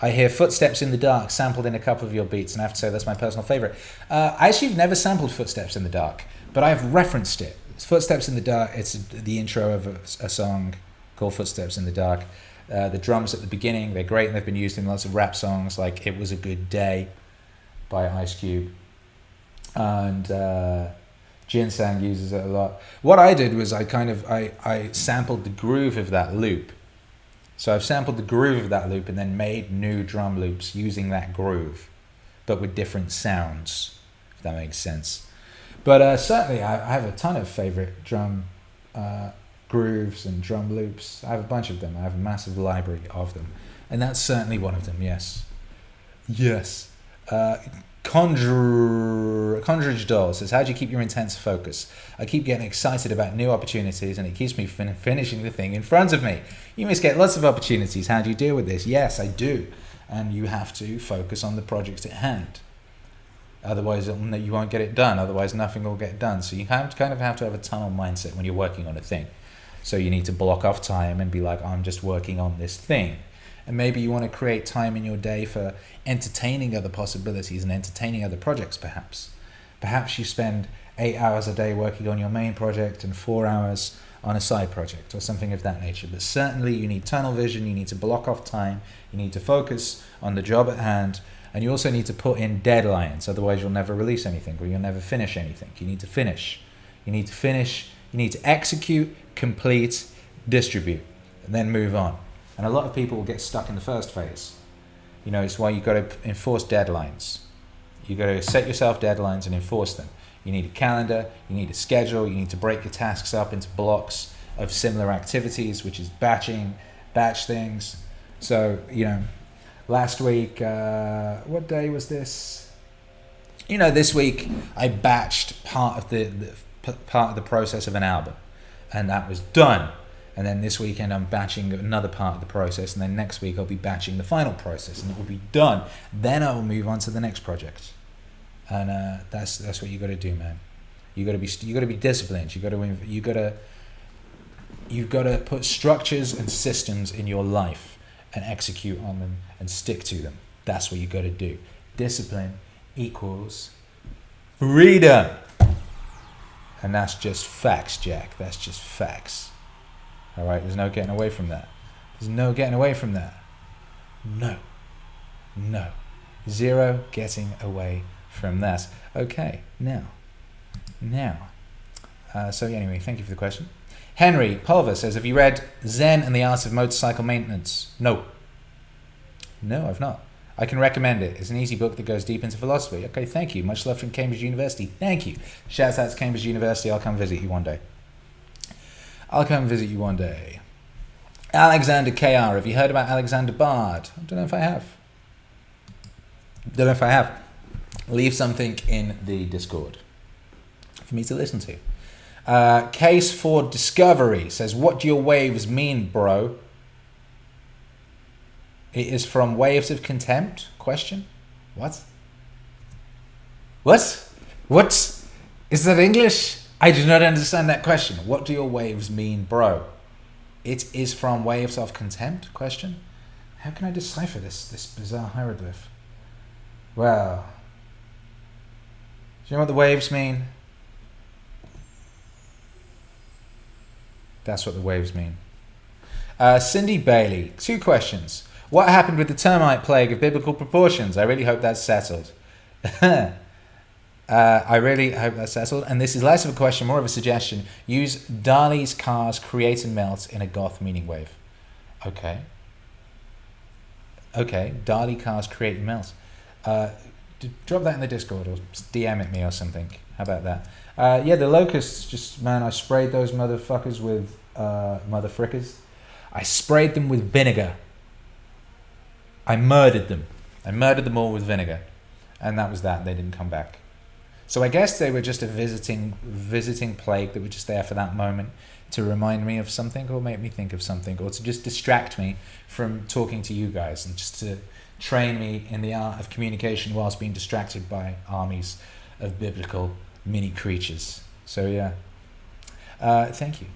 A: I hear Footsteps in the Dark sampled in a couple of your beats, and I have to say that's my personal favorite. I actually have never sampled Footsteps in the Dark, but I've referenced it. It's Footsteps in the Dark. It's the intro of a song called Footsteps in the Dark. The drums at the beginning, they're great, and they've been used in lots of rap songs like It Was a Good Day by Ice Cube. And Ginseng uses it a lot. What I did was I sampled the groove of that loop. So I've sampled the groove of that loop and then made new drum loops using that groove, but with different sounds, if that makes sense. But certainly I have a ton of favorite drum grooves and drum loops. I have a bunch of them. I have a massive library of them. And that's certainly one of them, yes. Yes. Condridge Doll says, how do you keep your intense focus? I keep getting excited about new opportunities and it keeps me finishing the thing in front of me. You must get lots of opportunities. How do you deal with this? Yes, I do. And you have to focus on the project at hand. Otherwise, you won't get it done. Otherwise, nothing will get done. So you kind of have to have a tunnel mindset when you're working on a thing. So you need to block off time and be like, I'm just working on this thing. And maybe you want to create time in your day for entertaining other possibilities and entertaining other projects, perhaps. Perhaps you spend 8 hours a day working on your main project and 4 hours on a side project or something of that nature. But certainly you need tunnel vision, you need to block off time, you need to focus on the job at hand, and you also need to put in deadlines, otherwise you'll never release anything or you'll never finish anything. You need to finish. You need to finish, you need to execute, complete, distribute, and then move on. And a lot of people will get stuck in the first phase. You know, it's why you've got to enforce deadlines. You've got to set yourself deadlines and enforce them. You need a calendar, you need a schedule, you need to break your tasks up into blocks of similar activities, which is batch things. So, you know, last week, what day was this? You know, this week I batched part of the process of an album, and that was done. And then this weekend I'm batching another part of the process, and then next week I'll be batching the final process, and it will be done. Then I will move on to the next project, and that's what you got to do, man. You got to be disciplined. You got to put structures and systems in your life and execute on them and stick to them. That's what you got to do. Discipline equals freedom, and that's just facts, Jack. That's just facts. All right, there's no getting away from that. There's no getting away from that. No. Zero getting away from that. Okay, now. So anyway, thank you for the question. Henry Pulver says, have you read Zen and the Art of Motorcycle Maintenance? No, I've not. I can recommend it. It's an easy book that goes deep into philosophy. Okay, thank you. Much love from Cambridge University. Thank you. Shout out to Cambridge University. I'll come visit you one day. Alexander KR, have you heard about Alexander Bard? I don't know if I have. Leave something in the Discord for me to listen to. Case for Discovery says, what do your waves mean, bro? It is from Waves of Contempt? Question? What? Is that English? I do not understand that question. What do your waves mean, bro? It is from Waves of Contempt? Question. How can I decipher this bizarre hieroglyph? Well, do you know what the waves mean? That's what the waves mean. Cindy Bailey, 2 questions. What happened with the termite plague of biblical proportions? I really hope that's settled. And this is less of a question, more of a suggestion. Use Dali's cars create and melt in a goth meaning wave. Okay, Dali cars create and melt. Drop that in the Discord or DM it me or something. How about that? Yeah, the locusts, I sprayed those motherfuckers with motherfrickers. I sprayed them with vinegar. I murdered them all with vinegar. And that was that. They didn't come back. So I guess they were just a visiting plague that were just there for that moment to remind me of something or make me think of something or to just distract me from talking to you guys and just to train me in the art of communication whilst being distracted by armies of biblical mini creatures. So yeah. Thank you,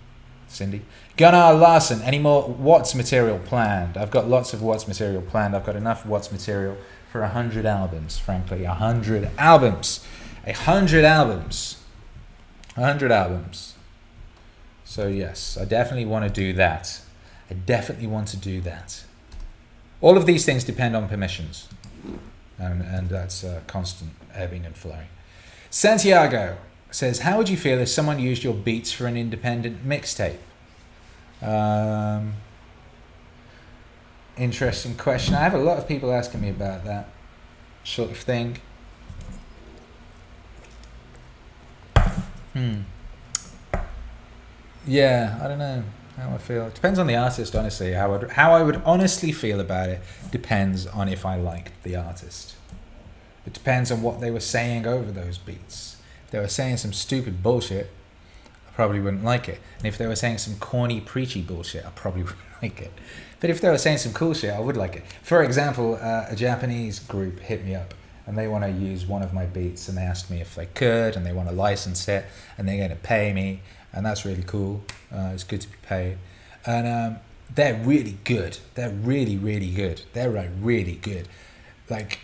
A: Cindy. Gunnar Larson, any more Watts material planned? I've got lots of Watts material planned. I've got enough Watts material for 100 albums, frankly. 100 albums. 100 albums. 100 albums. So yes, I definitely want to do that. I definitely want to do that. All of these things depend on permissions. And that's constant ebbing and flowing. Santiago says, how would you feel if someone used your beats for an independent mixtape? Interesting question. I have a lot of people asking me about that sort of thing. Yeah, I don't know how I feel. It depends on the artist, honestly. How I would honestly feel about it depends on if I liked the artist. It depends on what they were saying over those beats. If they were saying some stupid bullshit, I probably wouldn't like it. And if they were saying some corny, preachy bullshit, I probably wouldn't like it. But if they were saying some cool shit, I would like it. For example, a Japanese group hit me up and they want to use one of my beats and they asked me if they could and they want to license it and they're going to pay me. And that's really cool. It's good to be paid. And they're really good. They're really, really good. They're like really good. Like,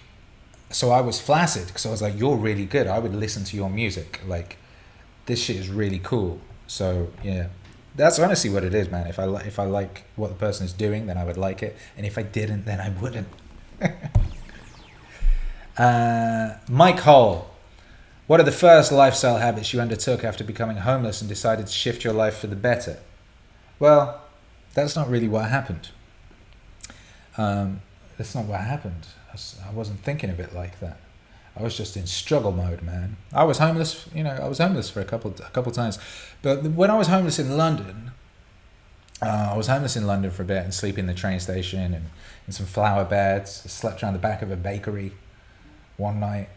A: so I was flaccid because I was like, you're really good. I would listen to your music. Like, this shit is really cool. So yeah, that's honestly what it is, man. If I like what the person is doing, then I would like it. And if I didn't, then I wouldn't. Mike Hall. What are the first lifestyle habits you undertook after becoming homeless and decided to shift your life for the better? Well, that's not really what happened. That's not what happened. I wasn't thinking of it like that. I was just in struggle mode, man. I was homeless, I was homeless for a couple times. But when I was homeless in London, I was homeless in London for a bit and sleep in the train station and in some flower beds. I slept around the back of a bakery one night.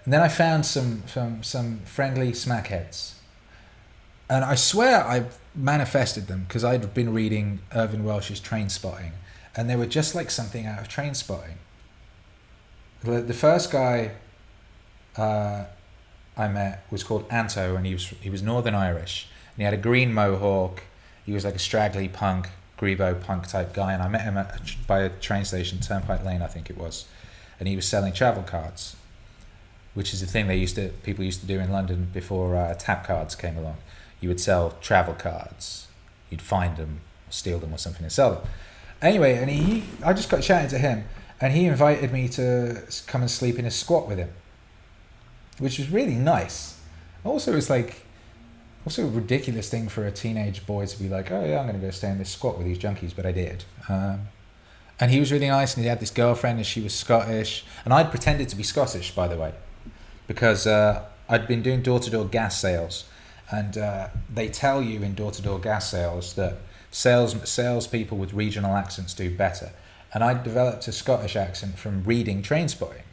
A: And then I found some friendly smackheads. And I swear I manifested them because I'd been reading Irvin Welsh's Train Spotting. And they were just like something out of Train Spotting. The first guy I met was called Anto, and he was Northern Irish. And he had a green mohawk. He was like a straggly punk, grebo punk type guy. And I met him by a train station, Turnpike Lane, I think it was. And he was selling travel cards, which is the thing people used to do in London before tap cards came along. You would sell travel cards. You'd find them, or steal them or something and sell them. Anyway, and I just got chatting to him, and he invited me to come and sleep in a squat with him, which was really nice. Also, it's like, a ridiculous thing for a teenage boy to be like, oh yeah, I'm going to go stay in this squat with these junkies, but I did. And he was really nice, and he had this girlfriend, and she was Scottish, and I'd pretended to be Scottish, by the way, because I'd been doing door-to-door gas sales, and they tell you in door-to-door gas sales that salespeople with regional accents do better. And I developed a Scottish accent from reading Train Spotting,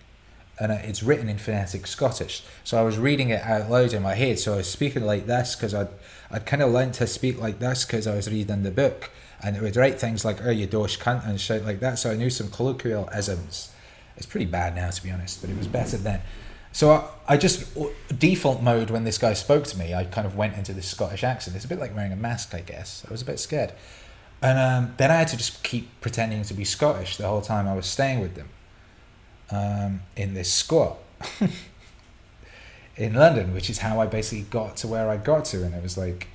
A: and it's written in phonetic Scottish. So I was reading it out loud in my head. So I was speaking like this because I'd kind of learned to speak like this because I was reading the book, and it would write things like "oh you dosh cunt" and shit like that. So I knew some colloquial isms. It's pretty bad now, to be honest, but it was better then. So I just default mode when this guy spoke to me. I kind of went into this Scottish accent. It's a bit like wearing a mask, I guess. I was a bit scared. And then I had to just keep pretending to be Scottish the whole time I was staying with them in this squat in London, which is how I basically got to where I got to. And it was like,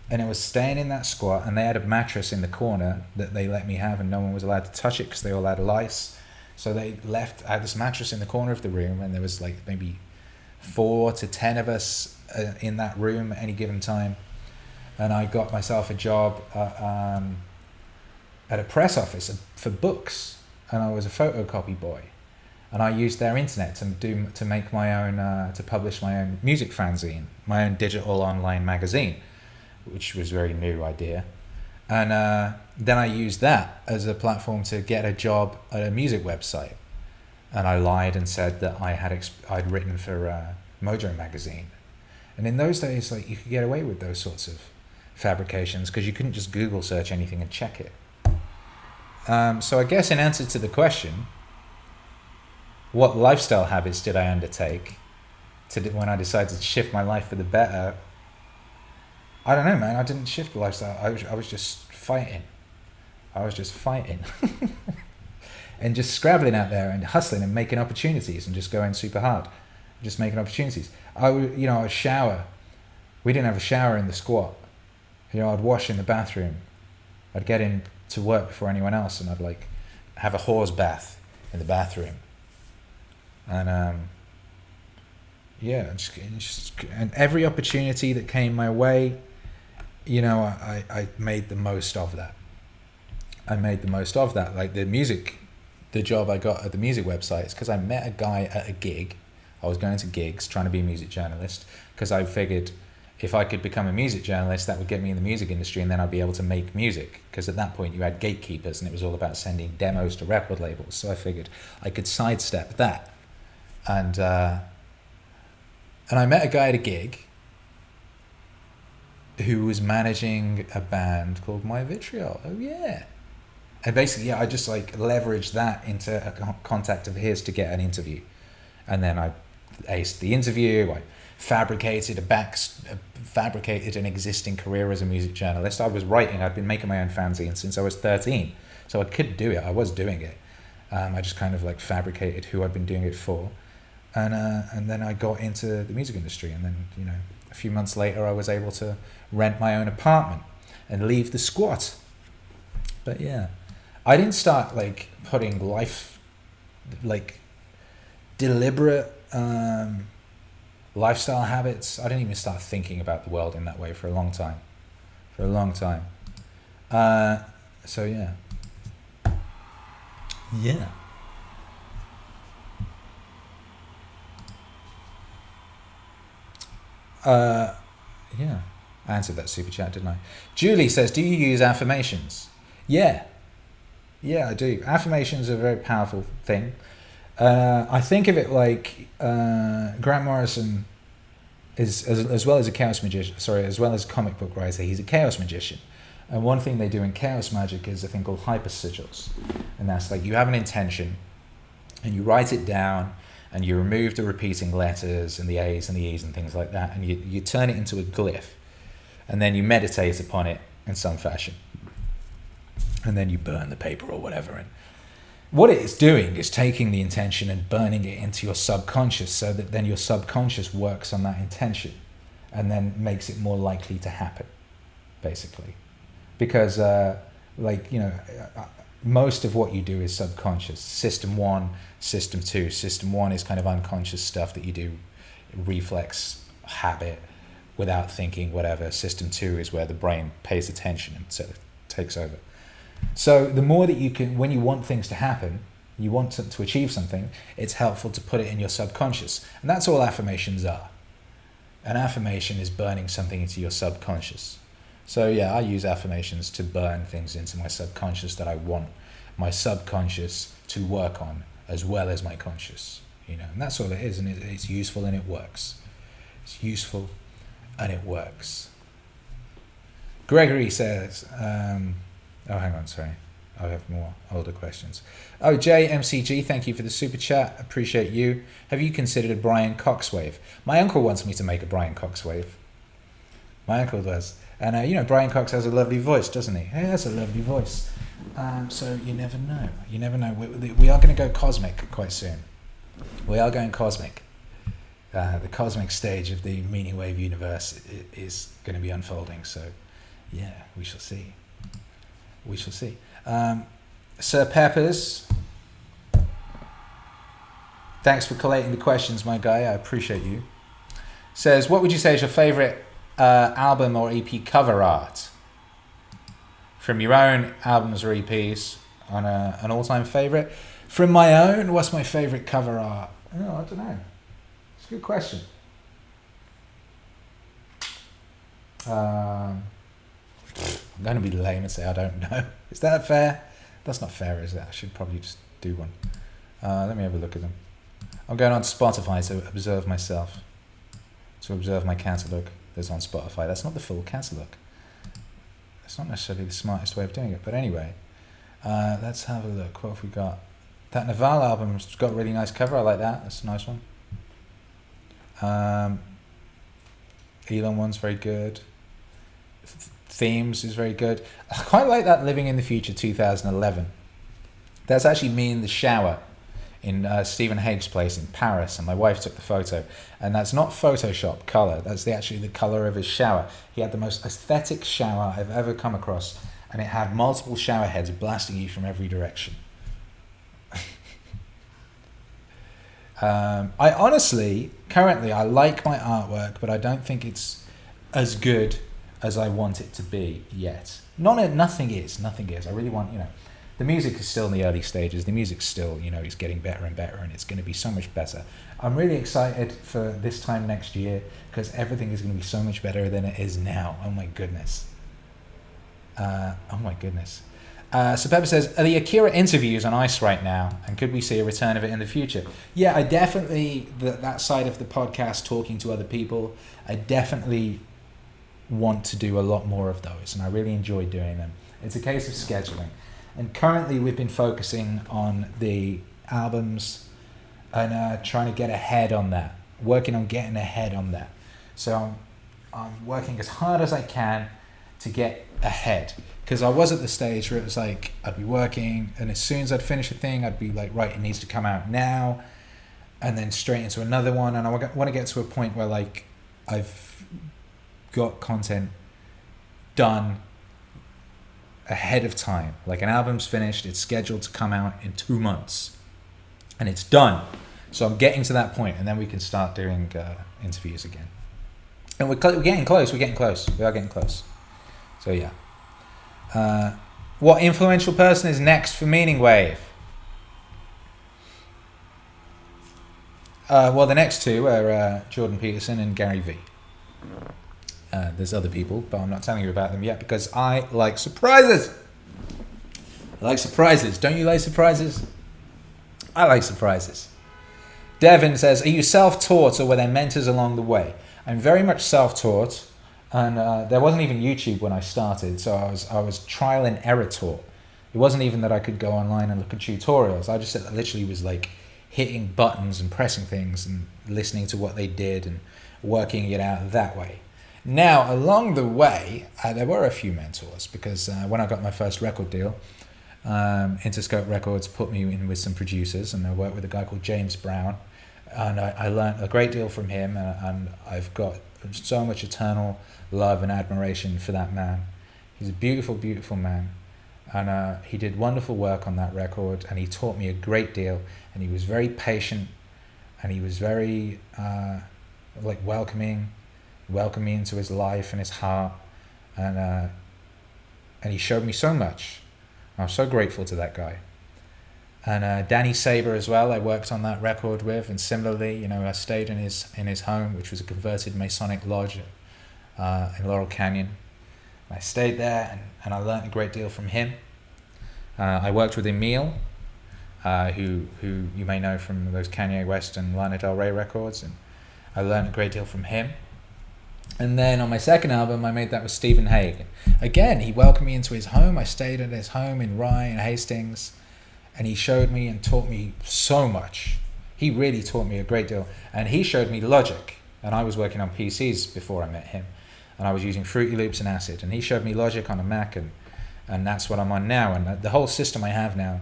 A: and I was staying in that squat, and they had a mattress in the corner that they let me have, and no one was allowed to touch it because they all had lice. So I had this mattress in the corner of the room, and there was like maybe 4 to 10 of us in that room at any given time. And I got myself a job at a press office for books, and I was a photocopy boy, and I used their internet to make my own to publish my own music fanzine, my own digital online magazine, which was a very new idea. And then I used that as a platform to get a job at a music website, and I lied and said that I'd written for Mojo magazine. And in those days, like, you could get away with those sorts of fabrications because you couldn't just Google search anything and check it. So I guess in answer to the question, what lifestyle habits did I undertake when I decided to shift my life for the better? I don't know, man. I didn't shift the lifestyle. I was just fighting. And just scrabbling out there and hustling and making opportunities and just going super hard. Just making opportunities. I'd shower. We didn't have a shower in the squat. I'd wash in the bathroom. I'd get in to work before anyone else, and I'd like have a horse bath in the bathroom. And and every opportunity that came my way, I made the most of that. Like the job I got at the music website is because I met a guy at a gig. I was going to gigs trying to be a music journalist because I figured if I could become a music journalist, that would get me in the music industry, and then I'd be able to make music, because at that point you had gatekeepers and it was all about sending demos to record labels. So I figured I could sidestep that. And I met a guy at a gig who was managing a band called My Vitriol. Oh yeah. And basically, I just like leveraged that into a contact of his to get an interview. And then I aced the interview. I fabricated an existing career as a music journalist. I was writing. I'd been making my own fanzine since I was 13, so I could do it. I was doing it. I just kind of like fabricated who I'd been doing it for, and then I got into the music industry. And then a few months later, I was able to rent my own apartment and leave the squat. But yeah, I didn't start like putting deliberate lifestyle habits. I didn't even start thinking about the world in that way for a long time. So yeah. I answered that super chat, didn't I? Julie says, do you use affirmations? Yeah, I do. Affirmations are a very powerful thing. I think of it like Grant Morrison is, as well as a chaos magician, as well as a comic book writer, he's a chaos magician. And one thing they do in chaos magic is a thing called hyper sigils. And that's like you have an intention and you write it down and you remove the repeating letters and the A's and the E's and things like that, and you turn it into a glyph, and then you meditate upon it in some fashion. And then you burn the paper or whatever. And what it is doing is taking the intention and burning it into your subconscious, so that then your subconscious works on that intention and then makes it more likely to happen, basically. Because most of what you do is subconscious. System 1, system 2. System 1 is kind of unconscious stuff that you do, reflex, habit, without thinking, whatever. System 2 is where the brain pays attention and so it takes over. So the more that you can, when you want things to happen, you want to achieve something, it's helpful to put it in your subconscious. And that's all affirmations are. An affirmation is burning something into your subconscious. So yeah, I use affirmations to burn things into my subconscious that I want my subconscious to work on, as well as my conscious, and that's all it is. And it's useful and it works. It's useful and it works. Gregory says, hang on, sorry. I have more older questions. Oh, JMCG, thank you for the super chat. Appreciate you. Have you considered a Brian Cox wave? My uncle wants me to make a Brian Cox wave. My uncle does. And, Brian Cox has a lovely voice, doesn't he? He has a lovely voice. So you never know. You never know. We are going to go cosmic quite soon. We are going cosmic. The cosmic stage of the MEANINGWAVE universe is going to be unfolding. So, yeah, we shall see. We shall see. Sir Peppers, thanks for collating the questions, my guy. I appreciate you. Says, what would you say is your favorite album or EP cover art? From your own albums or EPs, on an all-time favorite. From my own, what's my favorite cover art? Oh, I don't know. It's a good question. I'm going to be lame and say I don't know. Is that fair? That's not fair, is it? I should probably just do one. Let me have a look at them. I'm going on to Spotify to observe myself. to observe my catalogue that's on Spotify. That's not the full catalogue. It's not necessarily the smartest way of doing it, but anyway, let's have a look. What have we got? That Naval album's got a really nice cover. I like that. That's a nice one. Elon one's very good. Themes is very good. I quite like that Living in the Future 2011. That's actually me in the shower in Stephen Haig's place in Paris, and my wife took the photo. And that's not Photoshop color. That's actually the color of his shower. He had the most aesthetic shower I've ever come across, and it had multiple shower heads blasting you from every direction. I honestly, currently, I like my artwork, but I don't think it's as good as I want it to be yet. Nothing is. I really want, the music is still in the early stages. The music's still, is getting better and better, and it's going to be so much better. I'm really excited for this time next year because everything is going to be so much better than it is now. Oh my goodness. So Pepper says, are the Akira interviews on ice right now, and could we see a return of it in the future? Yeah, I definitely, that side of the podcast, talking to other people, I definitely want to do a lot more of those, and I really enjoy doing them. It's a case of scheduling. And currently we've been focusing on the albums and trying to get ahead on that, working on getting ahead on that. So I'm working as hard as I can to get ahead. Because I was at the stage where it was like, I'd be working, and as soon as I'd finish a thing, I'd be like, right, it needs to come out now, and then straight into another one. And I want to get to a point where like I've got content done ahead of time. Like an album's finished, it's scheduled to come out in 2 months, and it's done. So I'm getting to that point, and then we can start doing interviews again. And we're getting close. We are getting close. So yeah. What influential person is next for MEANINGWAVE? Well, the next two are Jordan Peterson and Gary Vee. There's other people, but I'm not telling you about them yet because I like surprises. Don't you like surprises? I like surprises. Devin says, are you self-taught or were there mentors along the way? I'm very much self-taught. And there wasn't even YouTube when I started, so I was trial and error taught. It wasn't even that I could go online and look at tutorials. I just literally was like hitting buttons and pressing things and listening to what they did and working it out that way. Now, along the way, there were a few mentors because when I got my first record deal, Interscope Records put me in with some producers, and I worked with a guy called James Brown, and I learned a great deal from him, and I've got so much eternal love and admiration for that man. He's a beautiful, beautiful man, and he did wonderful work on that record, and he taught me a great deal, and he was very patient, and he was very welcoming me into his life and his heart, and he showed me so much. I'm so grateful to that guy. And Danny Saber as well, I worked on that record with, and similarly, I stayed in his home, which was a converted Masonic lodge in Laurel Canyon. I stayed there, and I learned a great deal from him. I worked with Emil, who you may know from those Kanye West and Lana Del Rey records, and I learned a great deal from him. And then on my second album, I made that with Stephen Haig. Again, he welcomed me into his home. I stayed at his home in Rye and Hastings. And he showed me and taught me so much. He really taught me a great deal. And he showed me Logic. And I was working on PCs before I met him. And I was using Fruity Loops and Acid. And he showed me Logic on a Mac. And that's what I'm on now. And the whole system I have now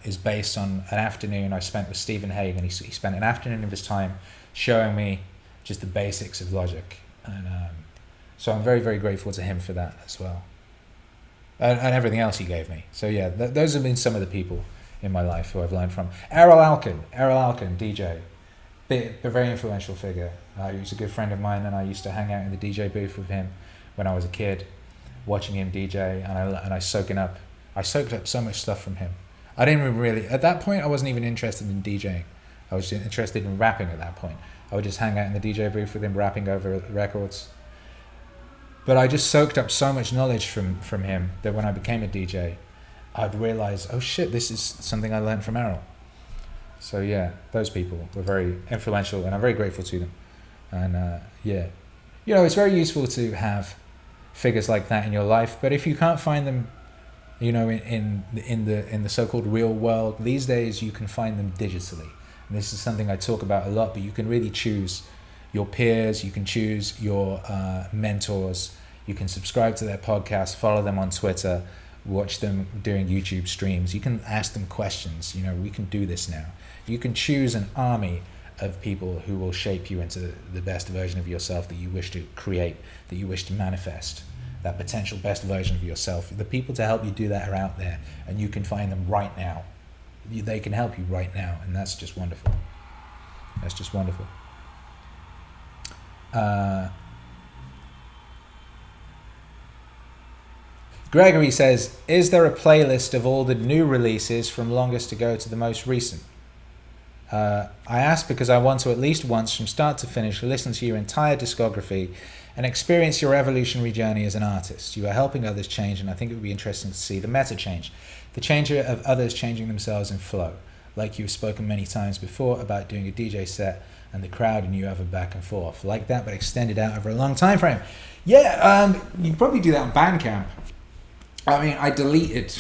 A: is based on an afternoon I spent with Stephen Haig. And he spent an afternoon of his time showing me just the basics of Logic. And so I'm very, very grateful to him for that as well. And everything else he gave me. So yeah, those have been some of the people in my life who I've learned from. Errol Alkin, DJ, a very influential figure. He was a good friend of mine, and I used to hang out in the DJ booth with him when I was a kid, watching him DJ, and I soaked up so much stuff from him. I didn't even really, at that point, I wasn't even interested in DJing. I was interested in rapping at that point. I would just hang out in the DJ booth with him, rapping over records. But I just soaked up so much knowledge from him that when I became a DJ, I'd realize, oh shit, this is something I learned from Errol. So yeah, those people were very influential, and I'm very grateful to them. And yeah, you know, it's very useful to have figures like that in your life. But if you can't find them, you know, in the so-called real world these days, you can find them digitally. And this is something I talk about a lot. But you can really choose your peers. You can choose your mentors. You can subscribe to their podcast, follow them on Twitter, watch them doing YouTube streams. You can ask them questions. You know, we can do this now. You can choose an army of people who will shape you into the best version of yourself that you wish to create, that you wish to manifest, that potential best version of yourself. The people to help you do that are out there, and you can find them right now. They can help you right now, and that's just wonderful. That's just wonderful. Gregory says, is there a playlist of all the new releases from longest to go to the most recent? I ask because I want to at least once, from start to finish, listen to your entire discography and experience your evolutionary journey as an artist. You are helping others change, and I think it would be interesting to see the meta change, the change of others changing themselves in flow, like you've spoken many times before about doing a DJ set and the crowd and you have a back and forth like that, but extended out over a long time frame. Yeah, you probably do that on Bandcamp. I mean, I deleted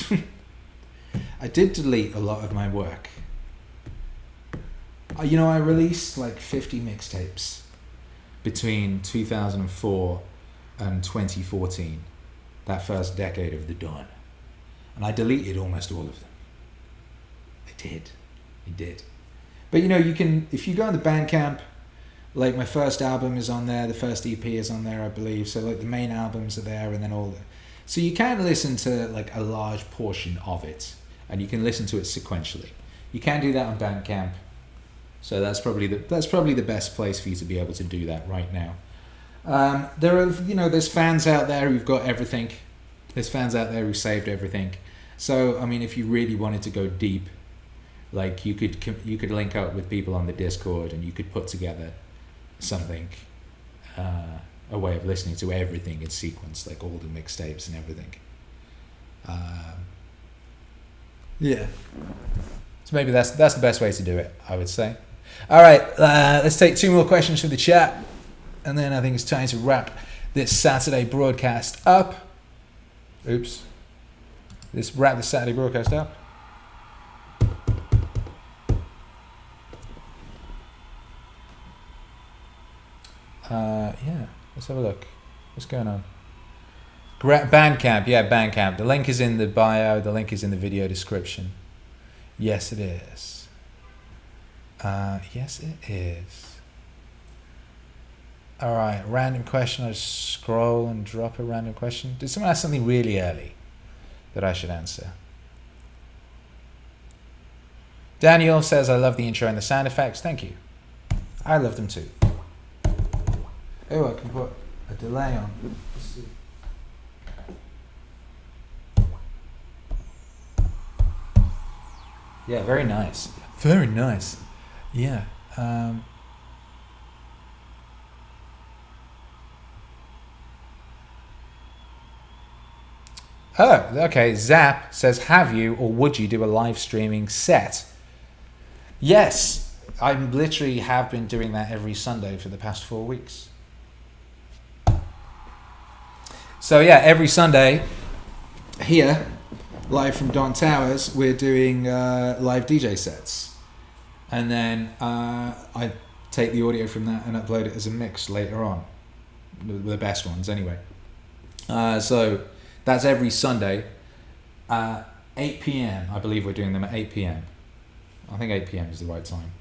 A: I did delete a lot of my work. You know, I released like 50 mixtapes between 2004 and 2014, that first decade of the dawn. And I deleted almost all of them. I did. But you know, you can, if you go on the Bandcamp, like my first album is on there, the first EP is on there, I believe. So like the main albums are there, and then all the... So you can listen to like a large portion of it, and you can listen to it sequentially. You can do that on Bandcamp. So that's probably the best place for you to be able to do that right now. There are, you know, there's fans out there who've got everything. There's fans out there who saved everything. So I mean, if you really wanted to go deep, like you could link up with people on the Discord, and you could put together something, a way of listening to everything in sequence, like all the mixtapes and everything. Yeah. So maybe that's the best way to do it, I would say. All right, let's take 2 more questions from the chat, and then I think it's time to wrap this Saturday broadcast up. Oops. Let's wrap the Saturday broadcast up. Yeah, let's have a look. What's going on? Bandcamp, yeah, Bandcamp. The link is in the bio. The link is in the video description. Yes, it is. Yes, it is. All right, random question. I just scroll and drop a random question. Did someone ask something really early that I should answer? Daniel says, I love the intro and the sound effects. Thank you. I love them too. Oh, I can put a delay on. Let's see. Yeah, very nice. Very nice. Yeah. Oh, okay. Zap says, have you or would you do a live streaming set? Yes. I literally have been doing that every Sunday for the past 4 weeks. So yeah, every Sunday here, live from Don Towers, we're doing live DJ sets. And then I take the audio from that and upload it as a mix later on. The best ones anyway. So that's every Sunday. 8 p.m. I believe we're doing them at 8 p.m. I think 8 p.m. is the right time.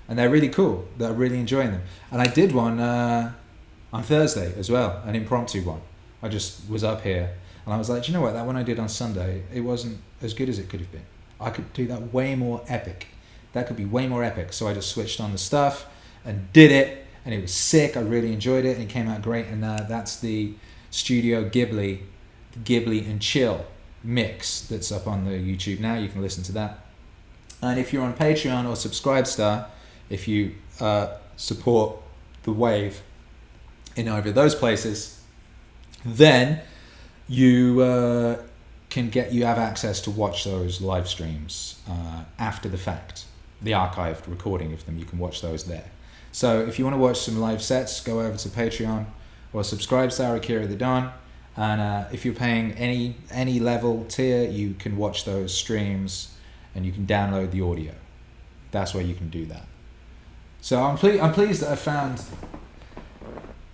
A: And they're really cool. They're really enjoying them. And I did one on Thursday as well, an impromptu one. I just was up here and I was like, do you know what? That one I did on Sunday, it wasn't as good as it could have been. I could do that way more epic. That could be way more epic. So I just switched on the stuff and did it. And it was sick. I really enjoyed it. And it came out great. And that's the Studio Ghibli and Chill mix that's up on the YouTube now. You can listen to that. And if you're on Patreon or Subscribestar, if you support the Wave in either of those places, then you have access to watch those live streams after the fact. The archived recording of them, you can watch those there. So if you want to watch some live sets, go over to Patreon or subscribe to Akira the Don. And if you're paying any level tier, you can watch those streams and you can download the audio. That's where you can do that. So I'm pleased that I found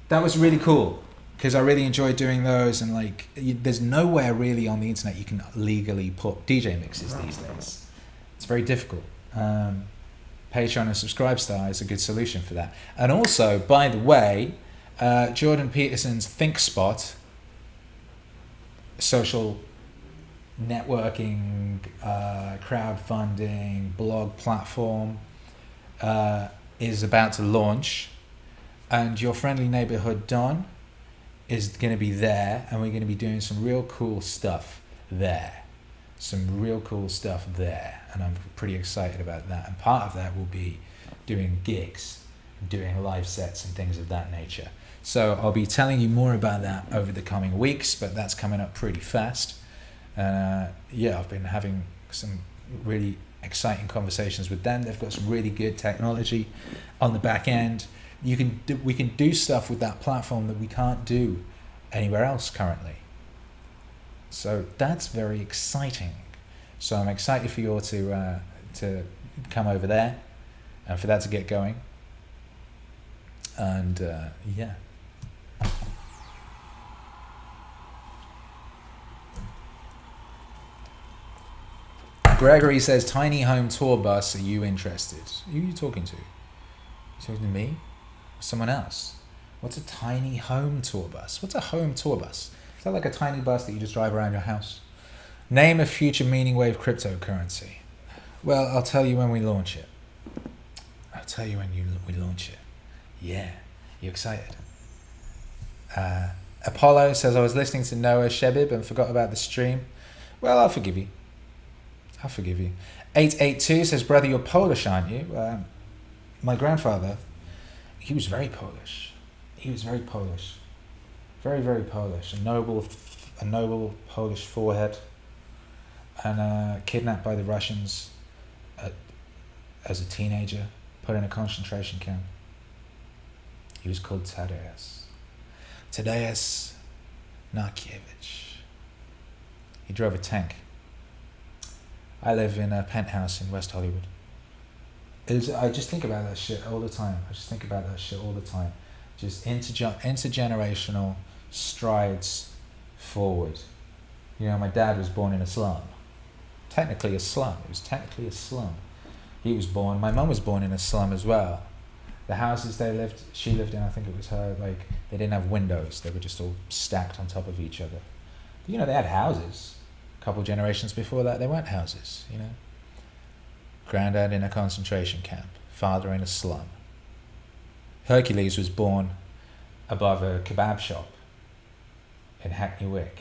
A: that was really cool, because I really enjoy doing those. And like, there's nowhere really on the internet you can legally put DJ mixes these days. It's very difficult. Patreon and Subscribestar is a good solution for that. And also, by the way, Jordan Peterson's ThinkSpot, social networking, crowdfunding, blog platform, is about to launch, and your friendly neighborhood Don is going to be there, and we're going to be doing some real cool stuff there. And I'm pretty excited about that. And part of that will be doing gigs, doing live sets and things of that nature. So I'll be telling you more about that over the coming weeks, but that's coming up pretty fast. I've been having some really exciting conversations with them. They've got some really good technology on the back end. We can do stuff with that platform that we can't do anywhere else currently. So that's very exciting. So I'm excited for you all to come over there and for that to get going. And Gregory says, tiny home tour bus, are you interested? Who are you talking to? You talking to me? Or someone else? What's a tiny home tour bus? What's a home tour bus? Is that like a tiny bus that you just drive around your house? Name a future MEANINGWAVE cryptocurrency. Well, I'll tell you when we launch it. We launch it. Yeah. You excited? Apollo says, I was listening to Noah Shebib and forgot about the stream. Well, I'll forgive you. 882 says, brother, you're Polish, aren't you? My grandfather, he was very Polish. Very, very Polish. A noble Polish forehead. And kidnapped by the Russians as a teenager, put in a concentration camp. He was called Tadeusz Narkiewicz. He drove a tank. I live in a penthouse in West Hollywood. I just think about that shit all the time. Just intergenerational strides forward. You know, my dad was born in a slum. Technically a slum. He was born, my mum was born in a slum as well. The houses she lived in, I think it was her, like, they didn't have windows. They were just all stacked on top of each other. But, you know, they had houses. A couple generations before that, they weren't houses, you know. Granddad in a concentration camp, father in a slum. Hercules was born above a kebab shop in Hackney Wick.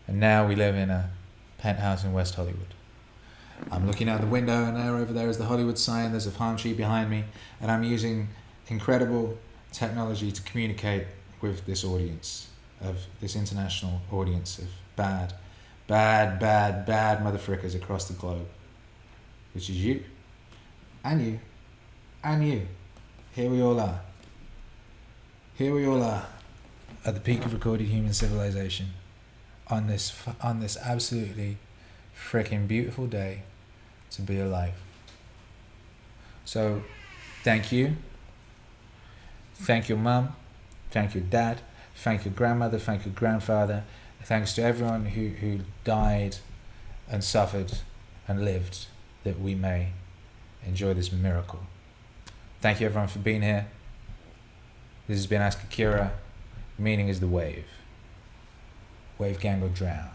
A: And now we live in a penthouse in West Hollywood. I'm looking out the window, and there over there is the Hollywood sign. There's a palm tree behind me, and I'm using incredible technology to communicate with this audience, of this international audience of bad motherfrickers across the globe, which is you, and you, and you. Here we all are. At the peak of recorded human civilization, on this absolutely freaking beautiful day to be alive. So, thank you. Thank your mum. Thank your dad. Thank your grandmother. Thank your grandfather. Thanks to everyone who died and suffered and lived, that we may enjoy this miracle. Thank you everyone for being here. This has been Ask Akira. Meaning is the wave. Wave gang will drown.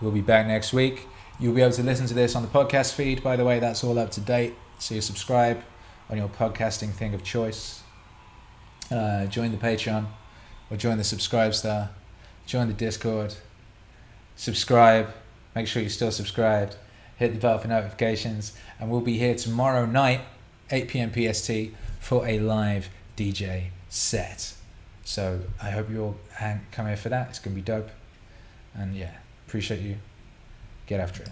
A: We'll be back next week. You'll be able to listen to this on the podcast feed. By the way, that's all up to date. So you subscribe on your podcasting thing of choice. Join the Patreon or join the Subscribestar. Join the Discord. Subscribe. Make sure you're still subscribed. Hit the bell for notifications. And we'll be here tomorrow night, 8 p.m. PST, for a live DJ set. So I hope you all come here for that. It's going to be dope. And yeah, appreciate you. Get after it.